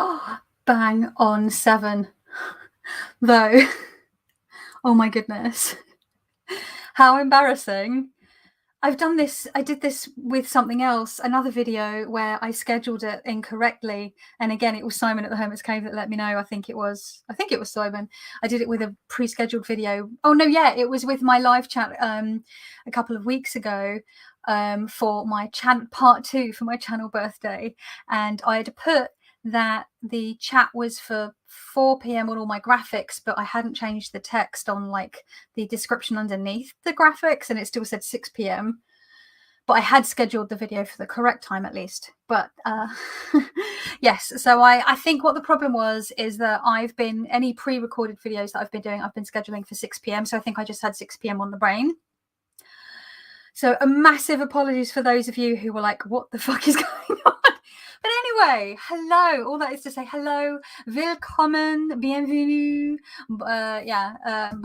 Oh, bang on 7. Though, oh my goodness. How embarrassing. I did this with something else, another video where I scheduled it incorrectly. And again, it was Simon at the Hermit's Cave that let me know. I think it was Simon. I did it with a pre-scheduled video. Oh no, yeah, it was with my live chat a couple of weeks ago for my part 2 for my channel birthday. And I had put that the chat was for 4 p.m. on all my graphics, but I hadn't changed the text on like the description underneath the graphics, and it still said 6 p.m. But I had scheduled the video for the correct time at least. But yes, so I think what the problem was is that any pre-recorded videos that I've been doing, I've been scheduling for 6 p.m. So I think I just had 6 p.m. on the brain. So a massive apologies for those of you who were like, what the fuck is going on? But anyway, hello. All that is to say hello, willkommen, bienvenue, bonsoir.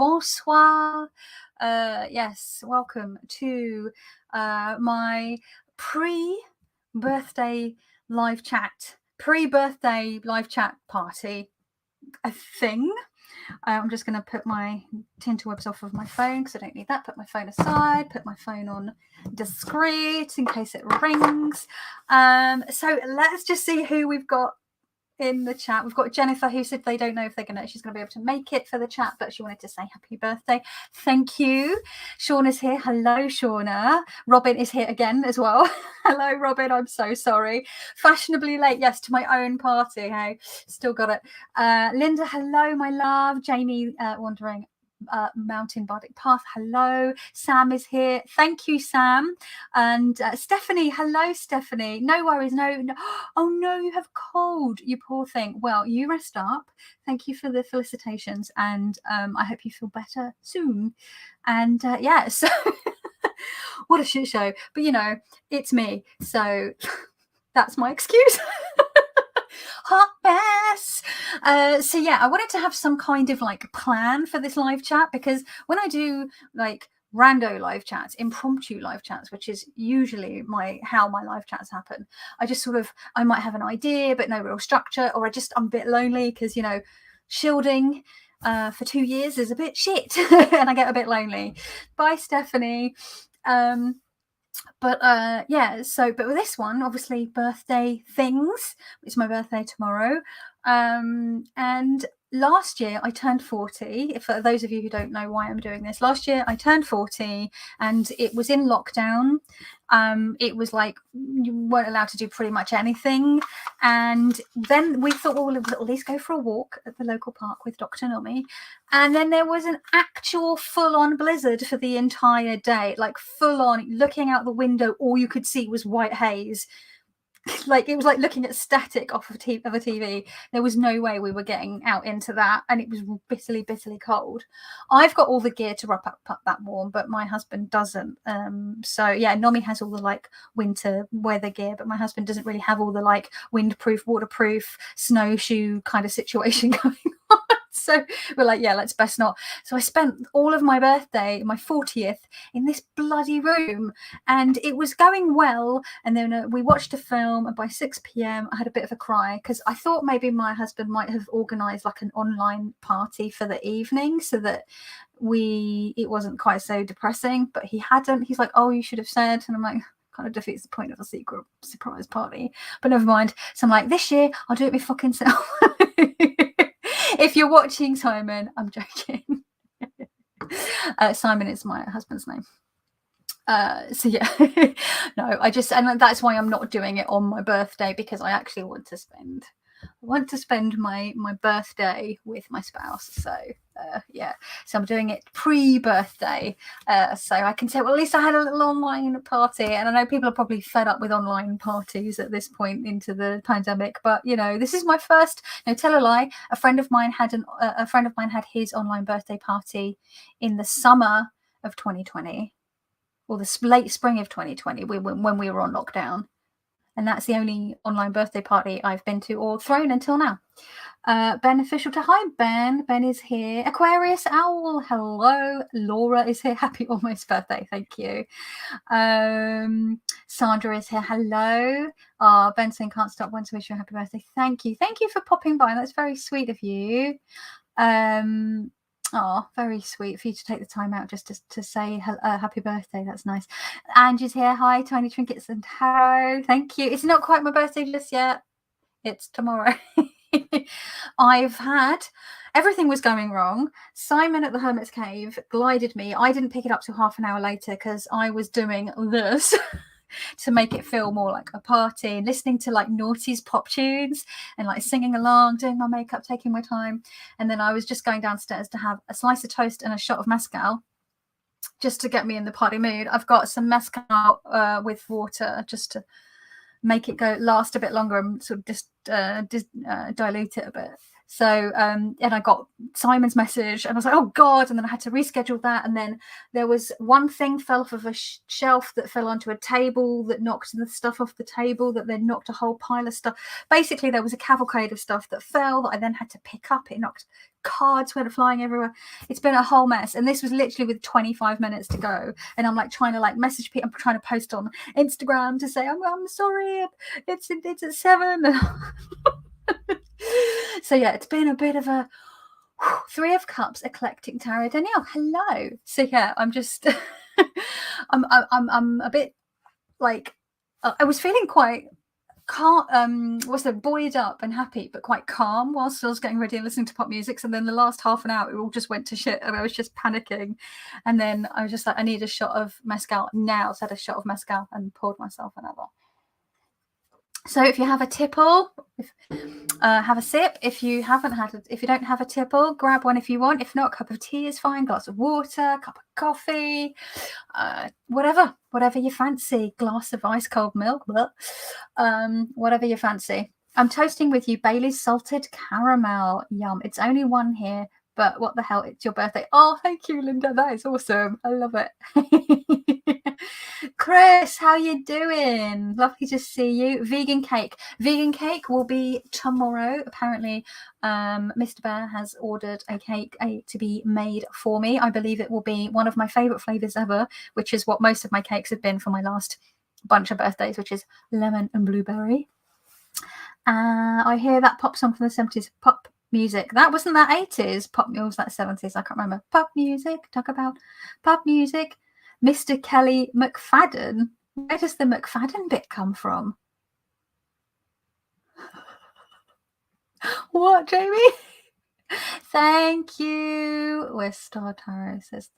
Yes, welcome to my pre-birthday live chat party thing. I'm just going to put my tinterwebs off of my phone because I don't need that. Put my phone aside, put my phone on discreet in case it rings. So let's just see who we've got in the chat. We've got Jennifer, who said they don't know if she's going to be able to make it for the chat, but she wanted to say happy birthday. Thank you. Shauna's here. Hello, Shauna. Robin is here again as well. Hello, Robin. I'm so sorry. Fashionably late, yes, to my own party. Hey, still got it. Linda, hello, my love. Jamie, wandering Mountain Bardic Path, hello. Sam is here. Thank you, Sam. And Stephanie, hello, Stephanie. No worries. No. Oh no, you have cold, you poor thing. Well, you rest up. Thank you for the felicitations, and I hope you feel better soon. And yeah, so what a shit show. But you know, it's me, so that's my excuse. Hot mess. So yeah, I wanted to have some kind of like plan for this live chat, because when I do like rando live chats, impromptu live chats, which is usually how my live chats happen, I might have an idea but no real structure, or I'm a bit lonely because, you know, shielding for 2 years is a bit shit and I get a bit lonely. Bye, Stephanie. But with this one, obviously birthday things. It's my birthday tomorrow. And last year I turned 40. For those of you who don't know why I'm doing this, last year I turned 40 and it was in lockdown. It was like you weren't allowed to do pretty much anything. And then we thought, well, we'll at least go for a walk at the local park with Dr. Nomi. And then there was an actual full-on blizzard for the entire day, like full-on. Looking out the window, all you could see was white haze. Like it was like looking at static off of a TV. There was no way we were getting out into that, and it was bitterly cold. I've got all the gear to wrap up that warm, but my husband doesn't. So yeah, Nomi has all the like winter weather gear, but my husband doesn't really have all the like windproof, waterproof, snowshoe kind of situation going on. So we're like, yeah, let's best not. So I spent all of my birthday, my 40th, in this bloody room, and it was going well. And then we watched a film, and by 6 p.m. I had a bit of a cry because I thought maybe my husband might have organised like an online party for the evening so that it wasn't quite so depressing, but he hadn't. He's like, oh, you should have said. And I'm like, kind of defeats the point of a secret surprise party, but never mind. So I'm like, this year I'll do it my fucking self. If you're watching, Simon, I'm joking. Simon is my husband's name. So yeah, no, and that's why I'm not doing it on my birthday, because I actually want to spend my birthday with my spouse. So yeah, so I'm doing it pre-birthday, so I can say, well, at least I had a little online party. And I know people are probably fed up with online parties at this point into the pandemic, but you know, this is my first. No, tell a lie. A friend of mine had his online birthday party in the summer of 2020, or the late spring of 2020, when we were on lockdown. And that's the only online birthday party I've been to or thrown until now. Beneficial to hi Ben. Ben is here. Aquarius Owl, hello. Laura is here. Happy almost birthday. Thank you. Sandra is here. Hello. Benson can't stop wanting to wish you a happy birthday. Thank you. Thank you for popping by. That's very sweet of you. Very sweet for you to take the time out just to say happy birthday. That's nice. Angie's here. Hi, Tiny Trinkets and Tarot. Thank you. It's not quite my birthday just yet. It's tomorrow. I've had, everything was going wrong. Simon at the Hermit's Cave glided me. I didn't pick it up till half an hour later because I was doing this to make it feel more like a party and listening to like noughties pop tunes and like singing along, doing my makeup, taking my time. And then I was just going downstairs to have a slice of toast and a shot of mezcal just to get me in the party mood. I've got some mezcal with water just to make it last a bit longer and sort of just dilute it a bit. So and I got Simon's message and I was like, oh God, and then I had to reschedule that. And then there was one thing fell off of a shelf that fell onto a table that knocked the stuff off the table, that then knocked a whole pile of stuff. Basically there was a cavalcade of stuff that fell that I then had to pick up. It knocked, cards went flying everywhere. It's been a whole mess, and this was literally with 25 minutes to go, and I'm like trying to like message people. I'm trying to post on Instagram to say I'm sorry, it's at 7. So yeah, it's been a bit of a Three of Cups eclectic tarot. Danielle, hello. So yeah, I'm just I'm a bit like I was feeling quite calm, buoyed up and happy, but quite calm whilst I was getting ready and listening to pop music. And then the last half an hour it all just went to shit and I was just panicking. And then I was just like, I need a shot of mezcal now. So I had a shot of mezcal and poured myself another. So if you have a tipple, have a sip. If you don't have a tipple, grab one if you want. If not, a cup of tea is fine. Glass of water, cup of coffee, whatever you fancy. Glass of ice cold milk, whatever you fancy. I'm toasting with you Bailey's salted caramel. Yum. It's only one here, but what the hell? It's your birthday. Oh, thank you, Linda. That is awesome. I love it. Chris, how you doing? Lovely to see you. Vegan cake will be tomorrow. Apparently Mr. Bear has ordered a cake to be made for me. I believe it will be one of my favorite flavors ever, which is what most of my cakes have been for my last bunch of birthdays, which is lemon and blueberry. I hear that pop song from the 70s, pop music. That wasn't that 80s pop, it was that 70s. I can't remember. Pop music, talk about pop music. Mr. Kelly McFadden. Where does the McFadden bit come from? What, Jamie? Thank you. Where Star Tarot says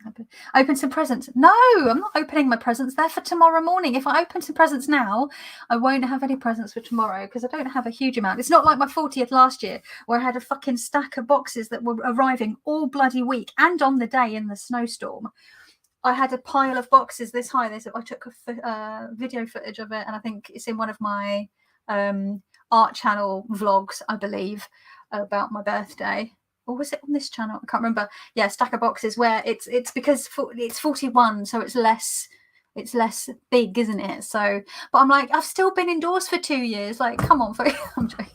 open some presents. No, I'm not opening my presents. They're for tomorrow morning. If I open some presents now, I won't have any presents for tomorrow because I don't have a huge amount. It's not like my 40th last year where I had a fucking stack of boxes that were arriving all bloody week and on the day in the snowstorm. I had a pile of boxes this high. I took a video footage of it, and I think it's in one of my art channel vlogs, I believe, about my birthday. Or was it on this channel? I can't remember. Yeah, stack of boxes where it's because it's 41, so it's less big, isn't it? So, but I'm like, I've still been indoors for 2 years. Like, come on, I'm joking.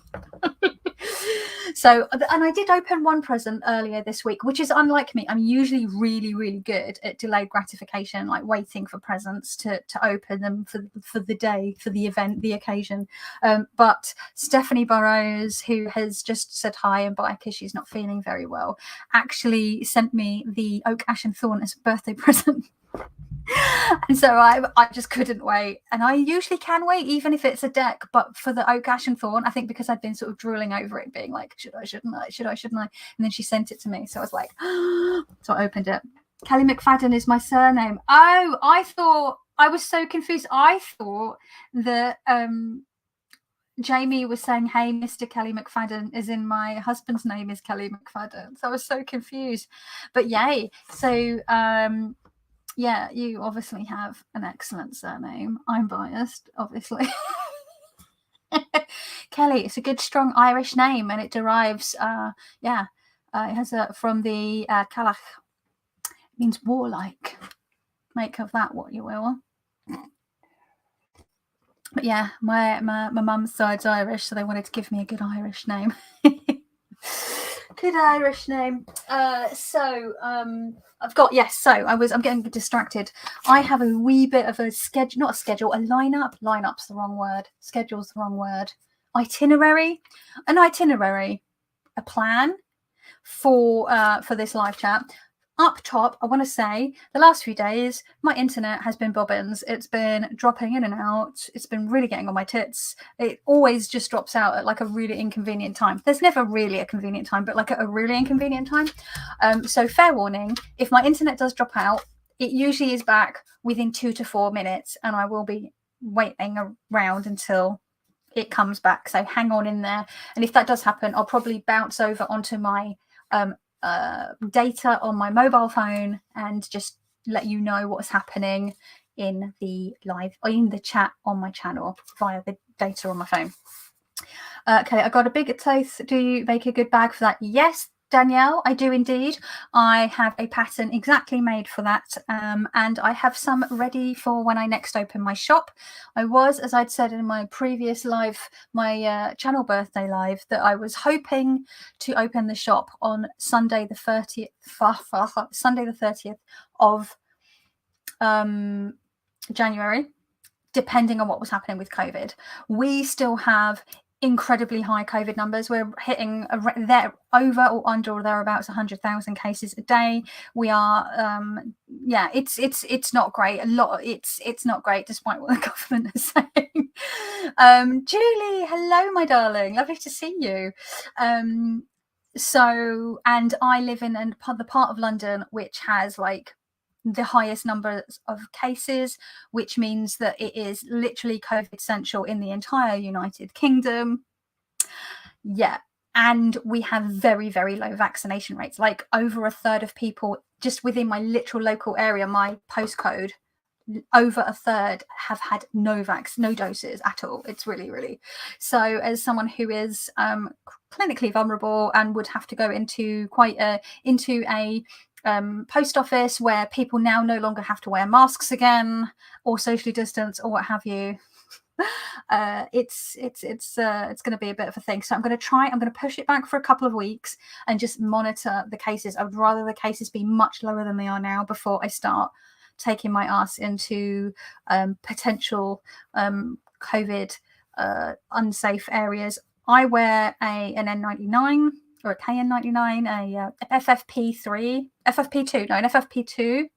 So, and I did open one present earlier this week, which is unlike me. I'm usually really, really good at delayed gratification, like waiting for presents to open them for the day, for the event, the occasion. But Stephanie Burrows, who has just said hi and bye because she's not feeling very well, actually sent me the Oak, Ash and Thorn as a birthday present. And so I just couldn't wait, and I usually can wait even if it's a deck, but for the Oak, Ash and Thorn, I think because I'd been sort of drooling over it, being like, shouldn't I, and then she sent it to me, so I was like, so I opened it. Kelly McFadden is my surname. Oh, I was so confused. I thought that Jamie was saying, hey, Mr. Kelly McFadden, as in my husband's name is Kelly McFadden, so I was so confused, but yay. So yeah, you obviously have an excellent surname. I'm biased, obviously. Kelly, it's a good, strong Irish name, and it derives, it has from the Calach. It means warlike. Make of that what you will. But yeah, my mum's side's Irish, so they wanted to give me a good Irish name. Good Irish name. I'm getting distracted. I have a wee bit of a schedule, not a schedule, a lineup. Lineup's the wrong word. Schedule's the wrong word. Itinerary, a plan for this live chat. Up top, I want to say the last few days, my internet has been bobbins. It's been dropping in and out. It's been really getting on my tits. It always just drops out at like a really inconvenient time. There's never really a convenient time, but like a really inconvenient time. So fair warning, if my internet does drop out, it usually is back within 2 to 4 minutes, and I will be waiting around until it comes back. So hang on in there. And if that does happen, I'll probably bounce over onto my data on my mobile phone and just let you know what's happening in the live or in the chat on my channel via the data on my phone. Okay, I got a big toast. Do you make a good bag for that? Yes, Danielle, I do indeed. I have a pattern exactly made for that, and I have some ready for when I next open my shop. I was, as I'd said in my previous live, my channel birthday live, that I was hoping to open the shop on Sunday the 30th, Sunday the 30th of January, depending on what was happening with COVID. We still have incredibly high COVID numbers. We're hitting there over or under or thereabouts 100,000 cases a day. We are, it's not great. It's not great, despite what the government is saying. Julie, hello, my darling. Lovely to see you. And I live in the part of London which has like the highest numbers of cases, which means that it is literally COVID central in the entire United Kingdom. Yeah. And we have very, very low vaccination rates, like over a third of people just within my literal local area, my postcode, over a third have had no doses at all. It's really, really. So as someone who is clinically vulnerable and would have to go into a post office where people now no longer have to wear masks again or socially distance or what have you, it's going to be a bit of a thing. So I'm going to push it back for a couple of weeks and just monitor the cases. I would rather the cases be much lower than they are now before I start taking my ass into potential COVID unsafe areas. I wear an N99 or a KN99, a an FFP2,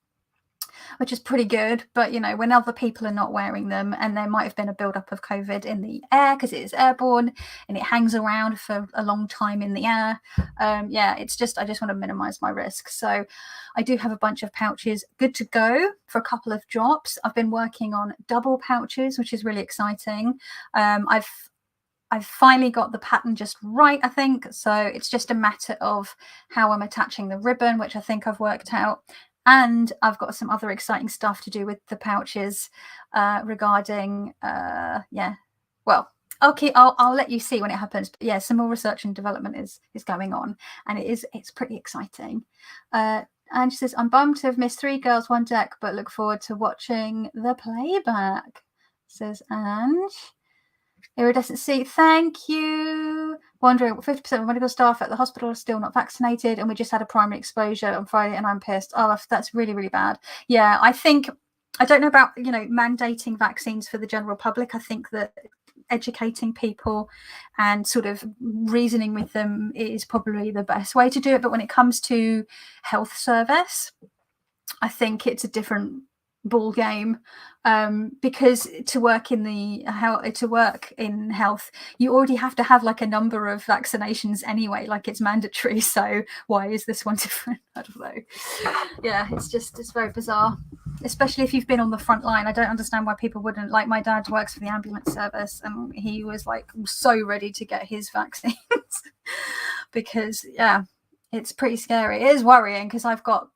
which is pretty good. But, when other people are not wearing them and there might have been a buildup of COVID in the air because it is airborne and it hangs around for a long time in the air. I just want to minimize my risk. So I do have a bunch of pouches good to go for a couple of drops. I've been working on double pouches, which is really exciting. I've finally got the pattern just right, I think. So it's just a matter of how I'm attaching the ribbon, which I think I've worked out. And I've got some other exciting stuff to do with the pouches regarding, well, okay, I'll let you see when it happens. But yeah, some more research and development is going on, and it's pretty exciting. And she says, I'm bummed to have missed 3 girls, 1 deck, but look forward to watching the playback, says Ange. Iridescent C, thank you. Wondering, 50% of medical staff at the hospital are still not vaccinated, and we just had a primary exposure on Friday, and I'm pissed. Oh, that's really, really bad. Yeah, I don't know about, mandating vaccines for the general public. I think that educating people and sort of reasoning with them is probably the best way to do it. But when it comes to health service, I think it's a different ball game, because to work in health, you already have to have like a number of vaccinations anyway, like it's mandatory. So why is this one different? I don't know. Yeah, it's very bizarre, especially if you've been on the front line. I don't understand why people wouldn't. Like, my dad works for the ambulance service and he was like so ready to get his vaccines because it's pretty scary. It is worrying because I've got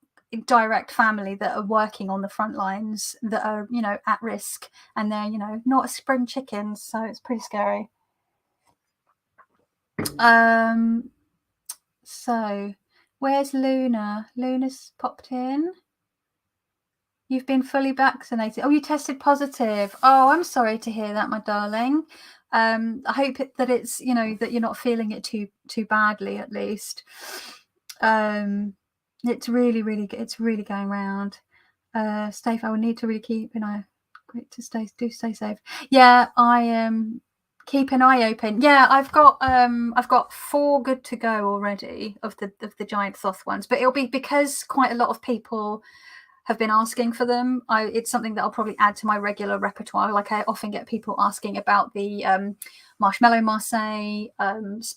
direct family that are working on the front lines that are at risk, and they're not spring chickens, so it's pretty scary. So where's Luna's popped in. You've been fully vaccinated. Oh, you tested positive. Oh, I'm sorry to hear that, my darling. I hope that it's, you know, that you're not feeling it too badly, at least. It's really going around. Stay. I would need to really keep an eye. Great to stay safe. Yeah, I keep an eye open. Yeah, I've got 4 good to go already of the giant thoth ones, but it'll be because quite a lot of people have been asking for them. It's something that I'll probably add to my regular repertoire. Like, I often get people asking about the marshmallow Marseille,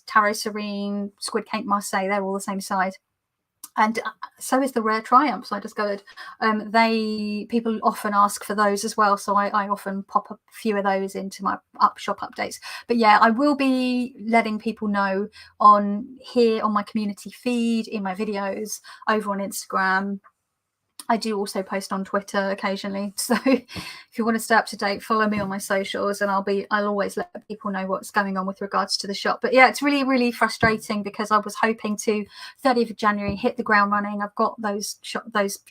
taro serene, squid cake Marseille. They're all the same size. And so is the rare triumphs I discovered. People often ask for those as well, so I often pop a few of those into my shop updates. But yeah, I will be letting people know on here, on my community feed, in my videos, over on Instagram. I do also post on Twitter occasionally, so if you want to stay up to date, follow me on my socials, and I'll always let people know what's going on with regards to the shop. But yeah, it's really frustrating because I was hoping to 30th of January hit the ground running. I've got those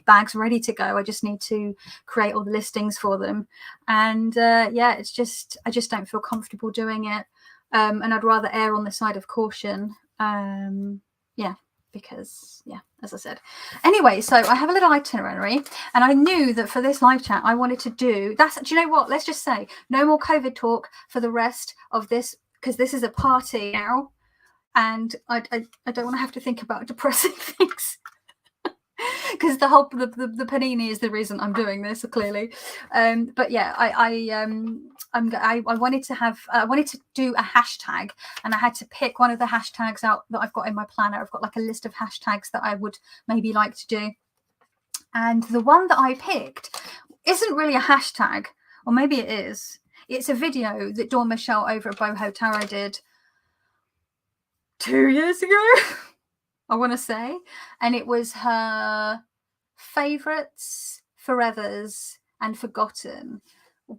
bags ready to go. I just need to create all the listings for them, and yeah, it's just, I just don't feel comfortable doing it, and I'd rather err on the side of caution. Yeah, because yeah, as I said. Anyway, so I have a little itinerary, and I knew that for this live chat I wanted to do you know what, let's just say no more COVID talk for the rest of this, because this is a party now, and I don't want to have to think about depressing things. Because the panini is the reason I'm doing this, clearly. But yeah, I wanted to do a hashtag, and I had to pick one of the hashtags out that I've got in my planner. I've got like a list of hashtags that I would maybe like to do, and the one that I picked isn't really a hashtag, or maybe it is. It's a video that Dawn Michelle over at Boho Tarot did 2 years ago. I want to say, and it was her favorites, forevers, and forgotten.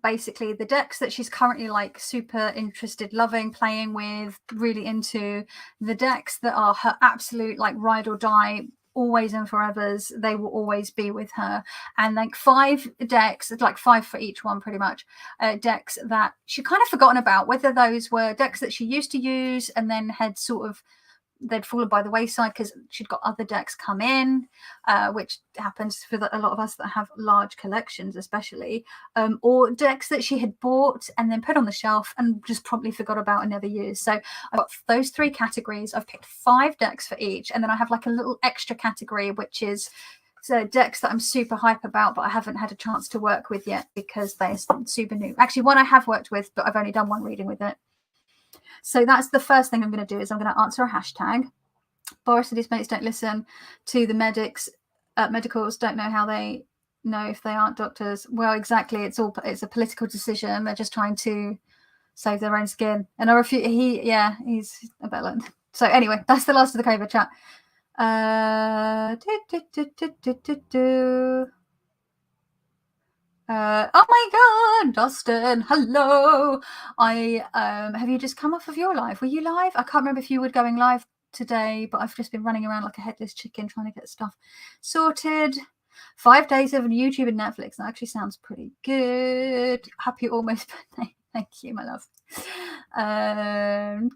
Basically, the decks that she's currently like super interested, loving, playing with, really into. The decks that are her absolute like ride or die, always and forevers. They will always be with her. And like 5 decks, like 5 for each one, pretty much. Decks that she kind of forgotten about, whether those were decks that she used to use and then had sort of, they'd fallen by the wayside because she'd got other decks come in, which happens for a lot of us that have large collections, especially, or decks that she had bought and then put on the shelf and just promptly forgot about and never used. So I've got those 3 categories. I've picked 5 decks for each, and then I have like a little extra category, which is decks that I'm super hype about, but I haven't had a chance to work with yet because they're super new. Actually, one I have worked with, but I've only done 1 reading with it. So that's the first thing I'm going to do, is I'm going to answer a hashtag. Boris and his mates don't listen to the medics. Medicals don't know how they know if they aren't doctors. Well, exactly. It's a political decision. They're just trying to save their own skin. And I refuse. He's a bellend. So anyway, that's the last of the COVID chat. Oh my God, Dustin, hello. Have you just come off of your live? Were you live? I can't remember if you were going live today, but I've just been running around like a headless chicken trying to get stuff sorted. 5 days of YouTube and Netflix. That actually sounds pretty good. Happy almost birthday. Thank you, my love.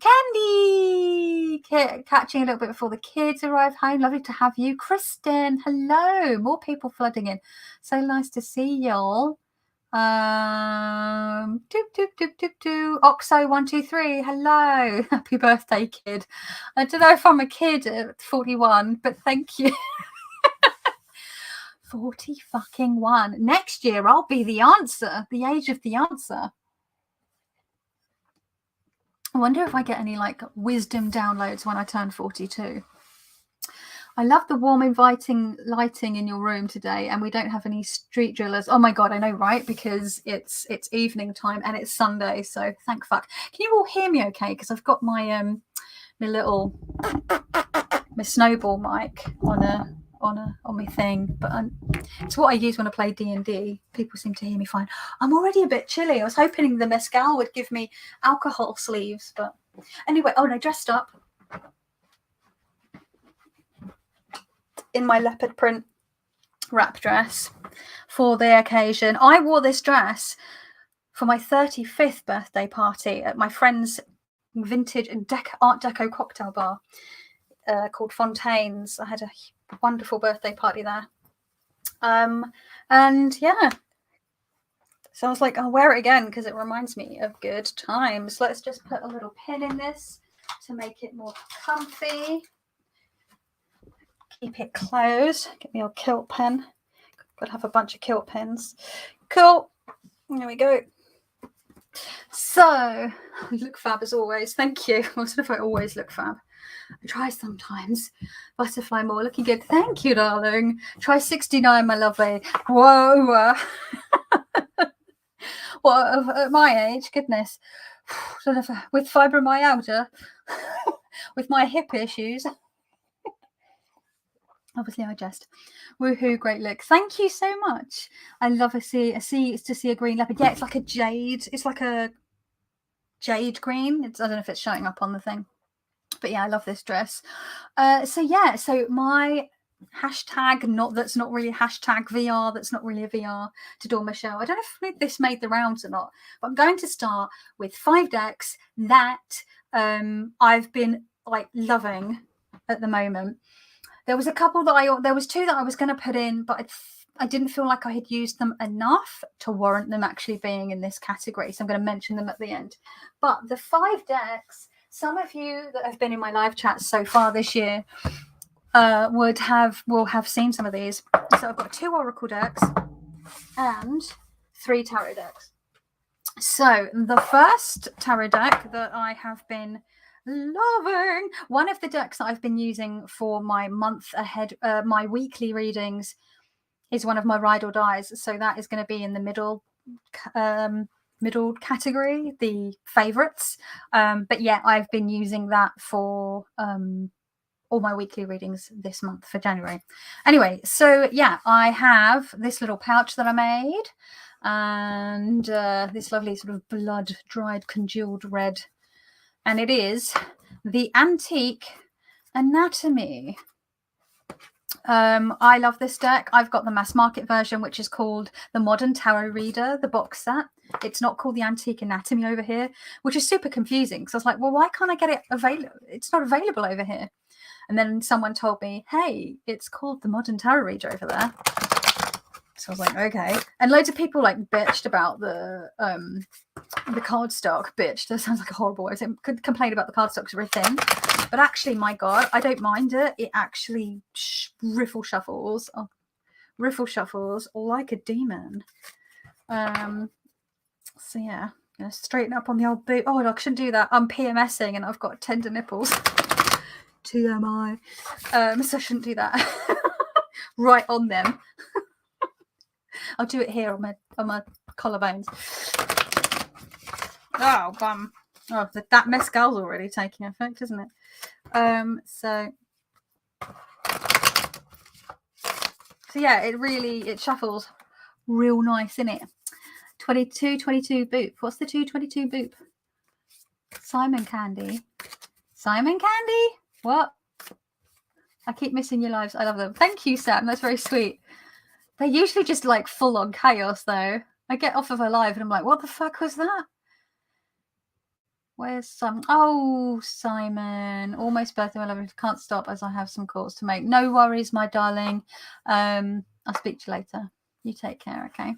Candy, catching a little bit before the kids arrive home. Lovely to have you. Kristen, hello. More people flooding in. So nice to see y'all. Oxo 123, hello. Happy birthday, kid. I don't know if I'm a kid at 41, but thank you. 40 fucking 1. Next year I'll be the answer, the age of the answer. I wonder if I get any like wisdom downloads when I turn 42. I love the warm, inviting lighting in your room today, and we don't have any street drillers. Oh my God, I know, right? Because it's evening time and it's Sunday, so thank fuck. Can you all hear me okay? Because I've got my my snowball mic on my thing, but it's what I use when I play D&D. People seem to hear me fine. I'm already a bit chilly. I was hoping the mezcal would give me alcohol sleeves, but anyway. Oh, and I dressed up in my leopard print wrap dress. for the occasion. I wore this dress for my 35th birthday party at my friend's vintage Art Deco cocktail bar called Fontaine's. I had a wonderful birthday party there. And yeah, so I was like, I'll wear it again because it reminds me of good times. Let's just put a little pin in this to make it more comfy. Keep it closed. Get me your kilt pen. Gotta have a bunch of kilt pins. Cool. There we go. So, you look fab as always. Thank you. I don't know if I always look fab. I try sometimes. Butterfly more, looking good. Thank you, darling. Try 69, my lovely. Whoa. Well, at my age, goodness. With fibromyalgia, with my hip issues. Obviously, I jest. Woohoo! Great look. Thank you so much. I love to see a green leopard. Yeah, it's like a jade. It's like a jade green. I don't know if it's showing up on the thing, but yeah, I love this dress. So my hashtag that's not really hashtag VR. That's not really a VR to Dawn Michelle. I don't know if this made the rounds or not, but I'm going to start with 5 decks that I've been like loving at the moment. There was a couple there was 2 that I was going to put in, but I didn't feel like I had used them enough to warrant them actually being in this category. So I'm going to mention them at the end. But the 5 decks, some of you that have been in my live chats so far this year will have seen some of these. So I've got 2 Oracle decks and 3 Tarot decks. So the first Tarot deck that I have been loving, one of the decks that I've been using for my month ahead, my weekly readings, is one of my Ride or Dies. So that is going to be in the middle category, the favorites. But yeah, I've been using that for all my weekly readings this month for January. Anyway, so yeah, I have this little pouch that I made, and this lovely sort of blood dried congealed red. And it is the Antique Anatomy. I love this deck. I've got the mass market version, which is called the Modern Tarot Reader, the box set. It's not called the Antique Anatomy over here, which is super confusing because I was like, well, why can't I get it available? It's not available over here. And then someone told me, hey, it's called the Modern Tarot Reader over there. So I was like, okay. And loads of people like bitched about the cardstock. Bitched. That sounds like a horrible word. I could complain about the cardstocks very thin. But actually, my God, I don't mind it. It actually riffle shuffles like a demon. So yeah, gonna straighten up on the old boot. Oh, I shouldn't do that. I'm PMSing and I've got tender nipples. TMI. So I shouldn't do that. Right on them. I'll do it here on my collarbones. Oh, bum. Oh, that mescal's already taking effect, isn't it? So yeah, it shuffles real nice, innit? 22 boop. What's the 222 boop? Simon Candy. What? I keep missing your lives. I love them. Thank you, Sam. That's very sweet. They're usually just like full on chaos, though. I get off of a live and I'm like, what the fuck was that? Where's some? Oh, Simon. Almost birthday, my love. Can't stop as I have some calls to make. No worries, my darling. I'll speak to you later. You take care, okay?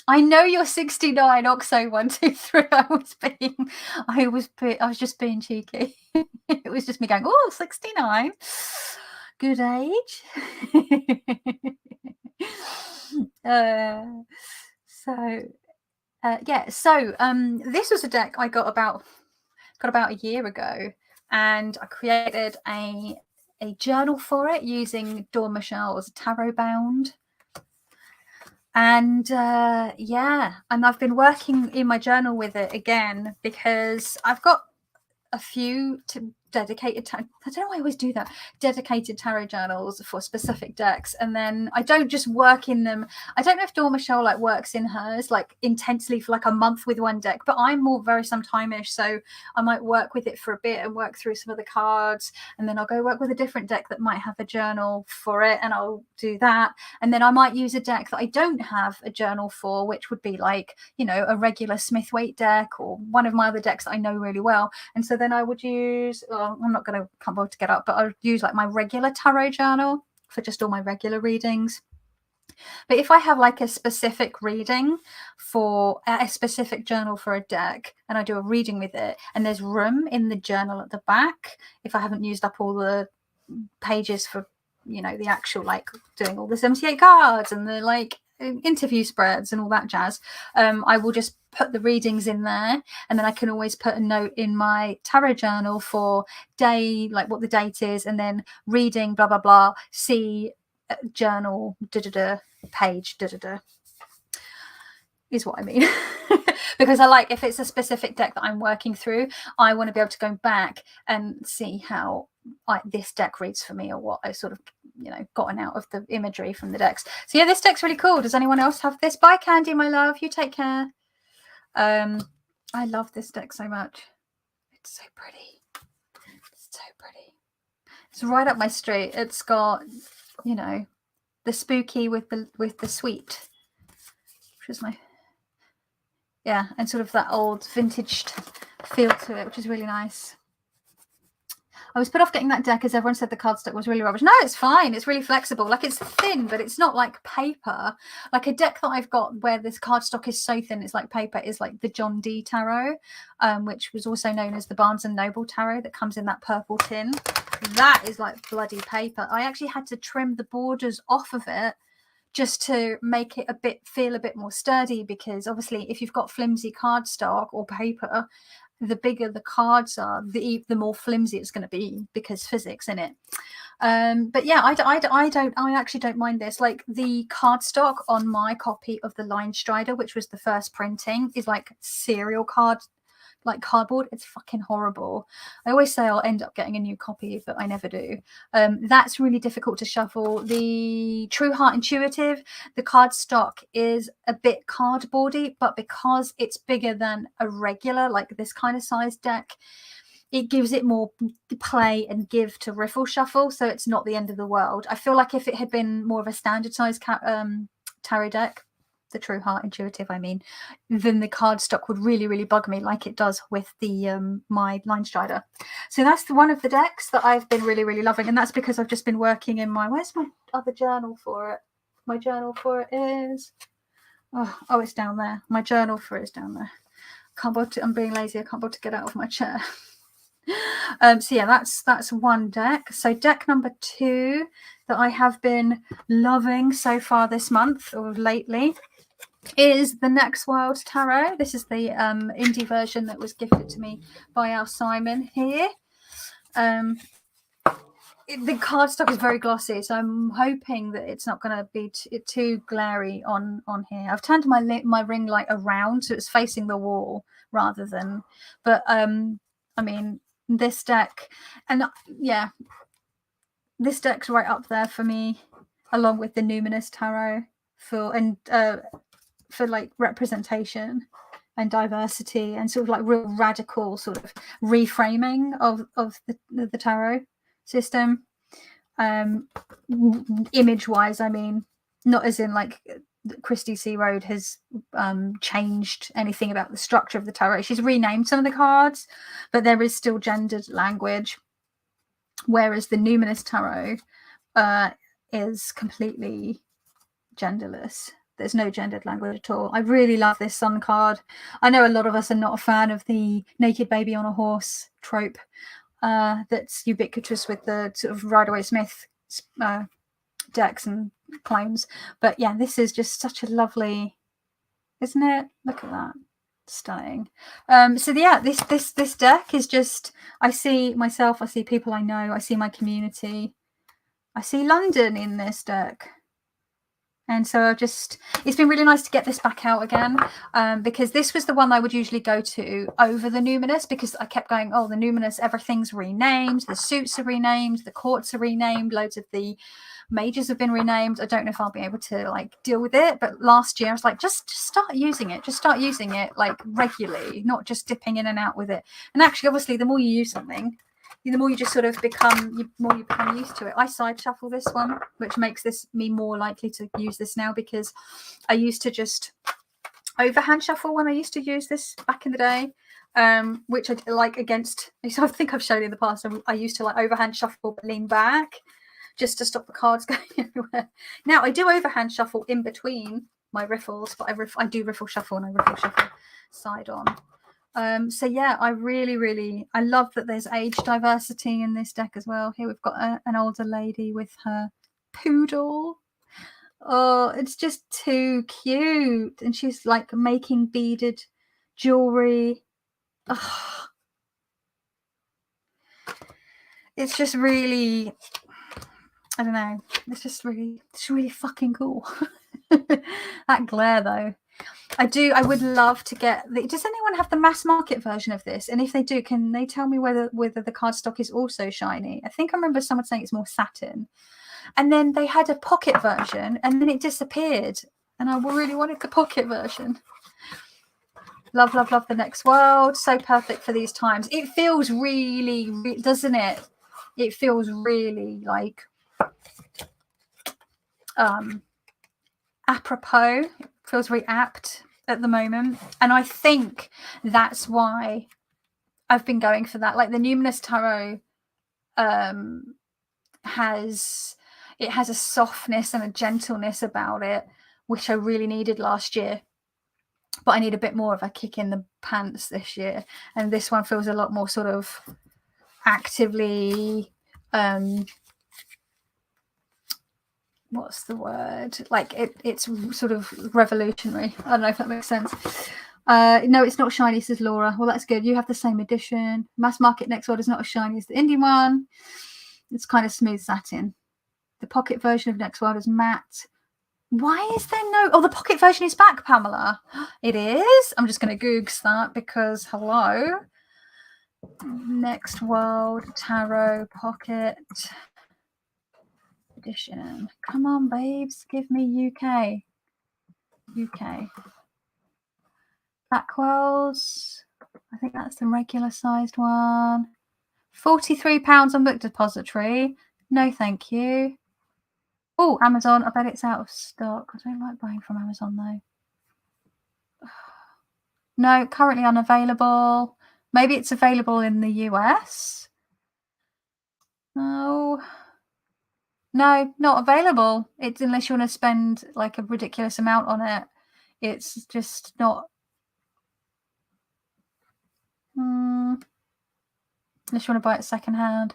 I know you're 69, Oxo 123. I was just being cheeky. It was just me going, oh, 69. Good age. This was a deck I got about a year ago, and I created a journal for it using Dawn Michelle's Tarot Bound. And and I've been working in my journal with it again because I've got a few dedicated I don't know why I always do that, dedicated tarot journals for specific decks, and then I don't just work in them. I don't know if Dawn Michelle like works in hers like intensely for like a month with one deck, but I'm more very sometime-ish, so I might work with it for a bit and work through some of the cards, and then I'll go work with a different deck that might have a journal for it, and I'll do that, and then I might use a deck that I don't have a journal for, which would be like, you know, a regular Smith-Waite deck or one of my other decks that I know really well, and so then I would use, I'm not going to come bother to get up, but I'll use like my regular tarot journal for just all my regular readings. But if I have like a specific reading for a specific journal for a deck, and I do a reading with it, and there's room in the journal at the back, if I haven't used up all the pages for, you know, the actual like doing all the 78 cards and the like interview spreads and all that jazz, I will just put the readings in there, and then I can always put a note in my tarot journal for day, like what the date is, and then reading blah blah blah, see journal page is what I mean. Because I like, if it's a specific deck that I'm working through, I want to be able to go back and see how this deck reads for me, or what I sort of, you know, gotten out of the imagery from the decks. So yeah, this deck's really cool. Does anyone else have this? Bye Candy, my love, you take care. I love this deck so much. It's so pretty. It's so pretty. It's right up my street. It's got, you know, the spooky with the sweet, which is my, yeah, and sort of that old vintaged feel to it, which is really nice. I was put off getting that deck as everyone said the cardstock was really rubbish. No, it's fine. It's really flexible. Like, it's thin, but it's not like paper. Like a deck that I've got where this cardstock is so thin it's like paper is like the John Dee Tarot, which was also known as the Barnes and Noble Tarot, that comes in that purple tin. That is like bloody paper. I actually had to trim the borders off of it just to make it feel a bit more sturdy, because obviously if you've got flimsy cardstock or paper, the bigger the cards are, the more flimsy it's going to be, because physics in it. But yeah, I actually don't mind this. Like, the cardstock on my copy of the Line Strider, which was the first printing, is like cereal card, like cardboard. It's fucking horrible. I always say I'll end up getting a new copy, but I never do. That's really difficult to shuffle. The True Heart Intuitive, the cardstock is a bit cardboardy, but because it's bigger than a regular, like this kind of size deck, it gives it more play and give to riffle shuffle, so it's not the end of the world. I feel like if it had been more of a standard size tarot deck, the True Heart Intuitive, I mean, then the cardstock would really, really bug me, like it does with the my Line Strider. So that's one of the decks that I've been really, really loving, and that's because I've just been working in my, where's my other journal for it? My journal for it is, oh, it's down there. My journal for it is down there. Can't bother to, I'm being lazy. I can't bother to get out of my chair. So yeah, that's one deck. So deck number 2 that I have been loving so far this month or lately is the Next World Tarot. This is the indie version that was gifted to me by our Simon here. The cardstock is very glossy, so I'm hoping that it's not going to be too glary on here. I've turned my ring light around so it's facing the wall rather than, but I mean, this deck, and yeah, this deck's right up there for me, along with the Numinous Tarot for like representation and diversity and sort of like real radical sort of reframing of the tarot system, image wise. I mean, not as in like Christy C. Road has changed anything about the structure of the tarot. She's renamed some of the cards, but there is still gendered language, whereas the Numinous Tarot is completely genderless. There's no gendered language at all. I really love this Sun card. I know a lot of us are not a fan of the naked baby on a horse trope that's ubiquitous with the sort of Rider-Waite-Smith decks and clones, but yeah, this is just such a lovely, isn't it? Look at that, stunning. So yeah, this deck is just, I see myself, I see people I know, I see my community, I see London in this deck. And so it's been really nice to get this back out again, because this was the one I would usually go to over the Numinous, because I kept going, oh, the Numinous, everything's renamed, the suits are renamed, the courts are renamed, loads of the mages have been renamed. I don't know if I'll be able to like deal with it, but last year I was like, just start using it like regularly, not just dipping in and out with it. And actually, obviously, the more you use something, the more you just sort of become used to it. I side shuffle this one, which makes me more likely to use this now, because I used to just overhand shuffle when I used to use this back in the day, which I like against. So I think I've shown you in the past. I used to like overhand shuffle but lean back just to stop the cards going everywhere. Now I do overhand shuffle in between my riffles, but I do riffle shuffle and I riffle shuffle side on. So yeah, I love that there's age diversity in this deck as well. Here we've got an older lady with her poodle. Oh, it's just too cute. And she's like making beaded jewelry. Oh, it's just really, I don't know. It's really fucking cool. That glare though. I would love to get does anyone have the mass market version of this? And if they do, can they tell me whether the cardstock is also shiny? I think I remember someone saying it's more satin. And then they had a pocket version and then it disappeared. And I really wanted the pocket version. Love, love, love the next world. So perfect for these times. It feels really, doesn't it? It feels really like apropos. It feels very apt at the moment. And I think that's why I've been going for that. Like the Numinous Tarot has a softness and a gentleness about it, which I really needed last year. But I need a bit more of a kick in the pants this year. And this one feels a lot more sort of actively, what's the word? Like it's sort of revolutionary. I don't know if that makes sense. No, it's not shiny, says Laura. Well, that's good. You have the same edition. Mass market next world is not as shiny as the indie one. It's kind of smooth satin. The pocket version of next world is matte. Why is there no... Oh, the pocket version is back, Pamela. It is? I'm just going to Google that because, hello. Next World Tarot Pocket Edition. Come on, babes. Give me UK. Blackwells. I think that's the regular sized one. £43 on Book Depository. No, thank you. Oh, Amazon. I bet it's out of stock. I don't like buying from Amazon, though. No, currently unavailable. Maybe it's available in the US. No, not available. It's unless you want to spend like a ridiculous amount on it. It's just not. Unless you want to buy it secondhand.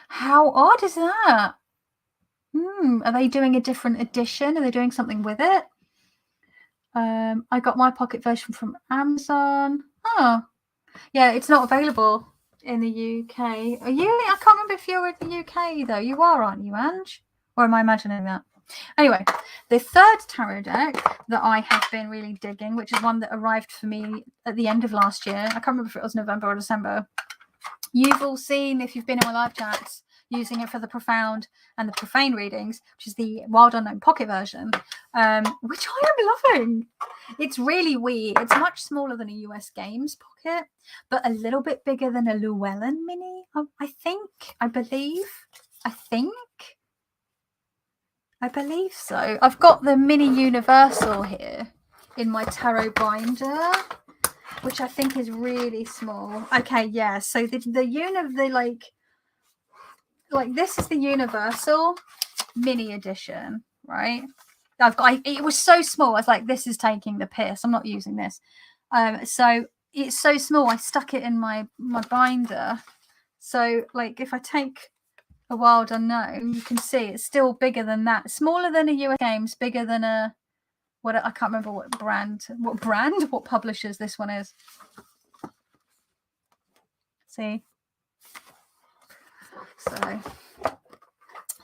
How odd is that? Are they doing a different edition? Are they doing something with it? I got my pocket version from Amazon. Oh, yeah, it's not available in the UK. Are you? I can't remember if you're in the UK though. You are, aren't you, Ange? Or am I imagining that? Anyway, the third tarot deck that I have been really digging, which is one that arrived for me at the end of last year. I can't remember if it was November or December. You've all seen, if you've been in my live chats, using it for the profound and the profane readings, which is the Wild Unknown pocket version, which I am loving. It's really wee. It's much smaller than a US Games pocket, but a little bit bigger than a Llewellyn mini, I believe so. I've got the mini universal here in my tarot binder, which I think is really small. Okay, yeah. So the this is the universal mini edition, right? It was so small. I was like, this is taking the piss. I'm not using this. So it's so small. I stuck it in my binder. So like if I take a Wild Unknown, you can see it's still bigger than that. Smaller than a US Games, bigger than I can't remember what publishers this one is. See?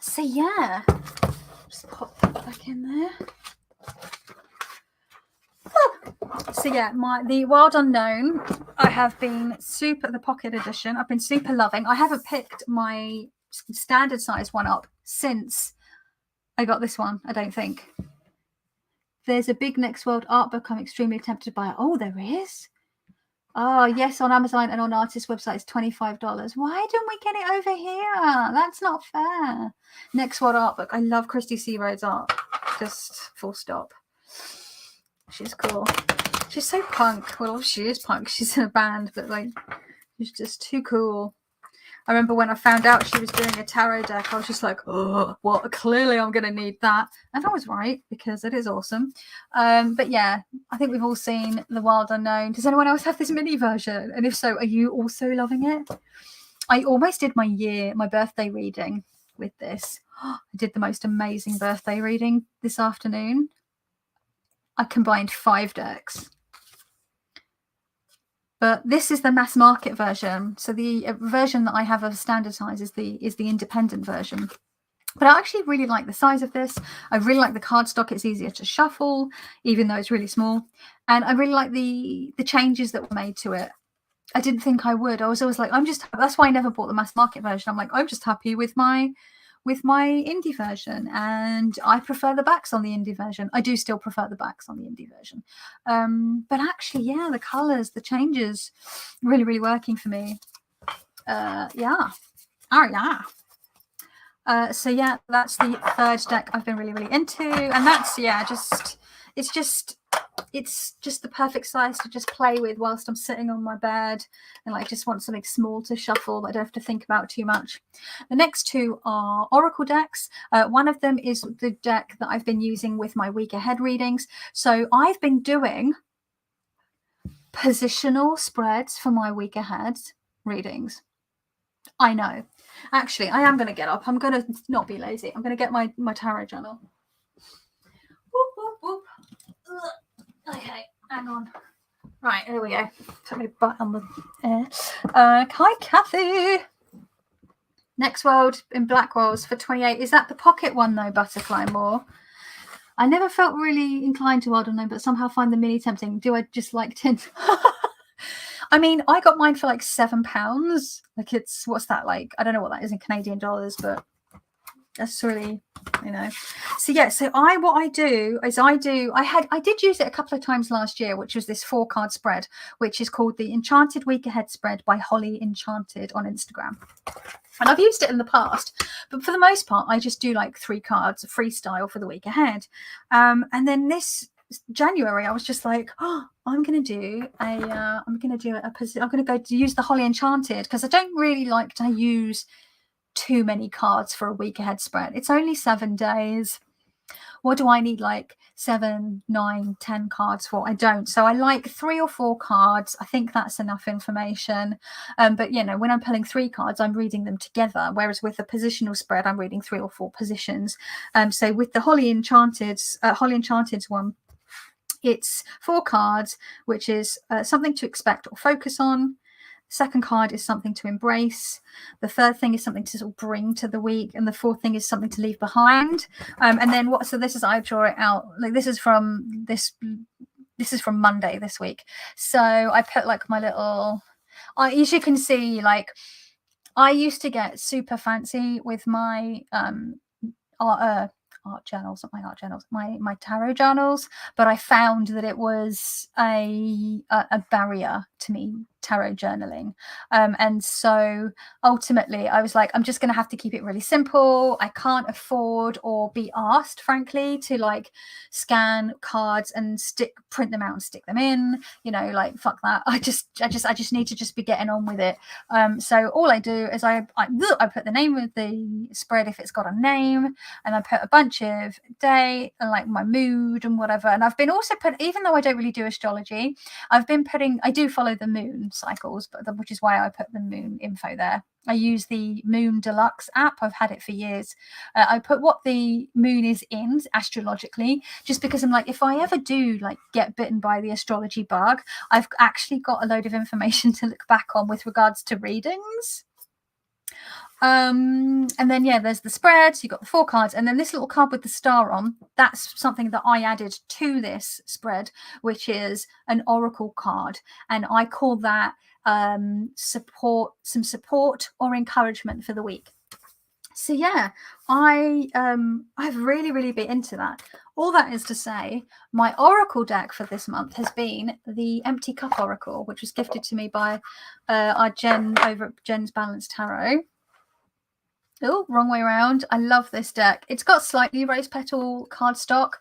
So yeah. Just pop that back in there. So yeah, the Wild Unknown, I have been the pocket edition, I've been super loving. I haven't picked my standard size one up since I got this one, I don't think. There's a Big Next World art book I'm extremely tempted to buy. Oh, there is? Oh, yes, on Amazon and on artist website, it's $25. Why don't we get it over here? That's not fair. Next World art book. I love Christy C. Rhodes' art. Just full stop. She's cool. She's so punk. Well, she is punk. She's in a band, but like, she's just too cool. I remember when I found out she was doing a tarot deck, I was just like, oh, well, clearly I'm going to need that. And I was right, because it is awesome. But yeah, I think we've all seen The Wild Unknown. Does anyone else have this mini version? And if so, are you also loving it? I almost did my birthday reading with this. I did the most amazing birthday reading this afternoon. I combined 5 decks. But this is the mass market version. So the version that I have of standard size is the independent version. But I actually really like the size of this. I really like the cardstock. It's easier to shuffle, even though it's really small. And I really like the changes that were made to it. I didn't think I would. I was always like, that's why I never bought the mass market version. I'm like, I'm just happy with my indie version, and I prefer the backs on the indie version. I do still prefer the backs on the indie version, but actually, yeah, the colors, the changes, really, really working for me. Yeah. So yeah, that's the third deck I've been really, really into, and that's it's just the perfect size to just play with whilst I'm sitting on my bed and like just want something small to shuffle that I don't have to think about too much. The next 2 are Oracle decks. One of them is the deck that I've been using with my week ahead readings. So I've been doing positional spreads for my week ahead readings. I know. Actually, I am going to get up. I'm going to not be lazy. I'm going to get my tarot journal. Whoop, whoop, whoop. Ugh. Okay, hang on. Right, here we go. Put my butt on the air. Hi, Kathy. Next World in Black Walls for 28. Is that the pocket one though, Butterfly More? I never felt really inclined to Wild Unknown, but somehow find the mini tempting. Do I just like tint? I mean, I got mine for like £7. Like it's, what's that like? I don't know what that is in Canadian dollars, but that's really, you know. So yeah, so what I do is I did use it a couple of times last year, which was this 4-card spread, which is called the Enchanted Week Ahead Spread by Holly Enchanted on Instagram. And I've used it in the past, but for the most part, I just do like 3 cards freestyle for the week ahead. And then this January, I was just like, oh, I'm going to go to use the Holly Enchanted, because I don't really like to use too many cards for a week ahead spread. It's only 7 days. What do I need like 7, 9, 10 cards for? I don't. So I like 3 or 4 cards. I think that's enough information. But you know, when I'm pulling 3 cards, I'm reading them together. Whereas with a positional spread, I'm reading 3 or 4 positions. So with the Holly Enchanted one, it's 4 cards, which is something to expect or focus on. Second card is something to embrace. The third thing is something to sort of bring to the week, and the fourth thing is something to leave behind. And then what? So this is, I draw it out. Like this is from Monday this week. So I put like my little. As you can see, like I used to get super fancy with my art journals, not my art journals, my tarot journals, but I found that it was a barrier to me, tarot journaling, and so ultimately I was like, I'm just going to have to keep it really simple. I can't afford or be asked, frankly, to like scan cards and print them out and stick them in, you know, like fuck that. I just need to just be getting on with it. So all I do is I put the name of the spread if it's got a name, and I put a bunch of day and like my mood and whatever. And I've been also even though I don't really do astrology, I do follow the moon cycles, which is why I put the moon info there. I use the Moon Deluxe app. I've had it for years. I put what the moon is in astrologically, just because I'm like, if I ever do like get bitten by the astrology bug, I've actually got a load of information to look back on with regards to readings. And then, yeah, there's the spread. So you've got the 4 cards. And then this little card with the star on, that's something that I added to this spread, which is an oracle card. And I call that support or encouragement for the week. So yeah, I've really been into that. All that is to say, my oracle deck for this month has been the Empty Cup Oracle, which was gifted to me by our Jen over at Jen's Balanced Tarot. Oh, wrong way around. I love this deck. It's got slightly rose petal cardstock,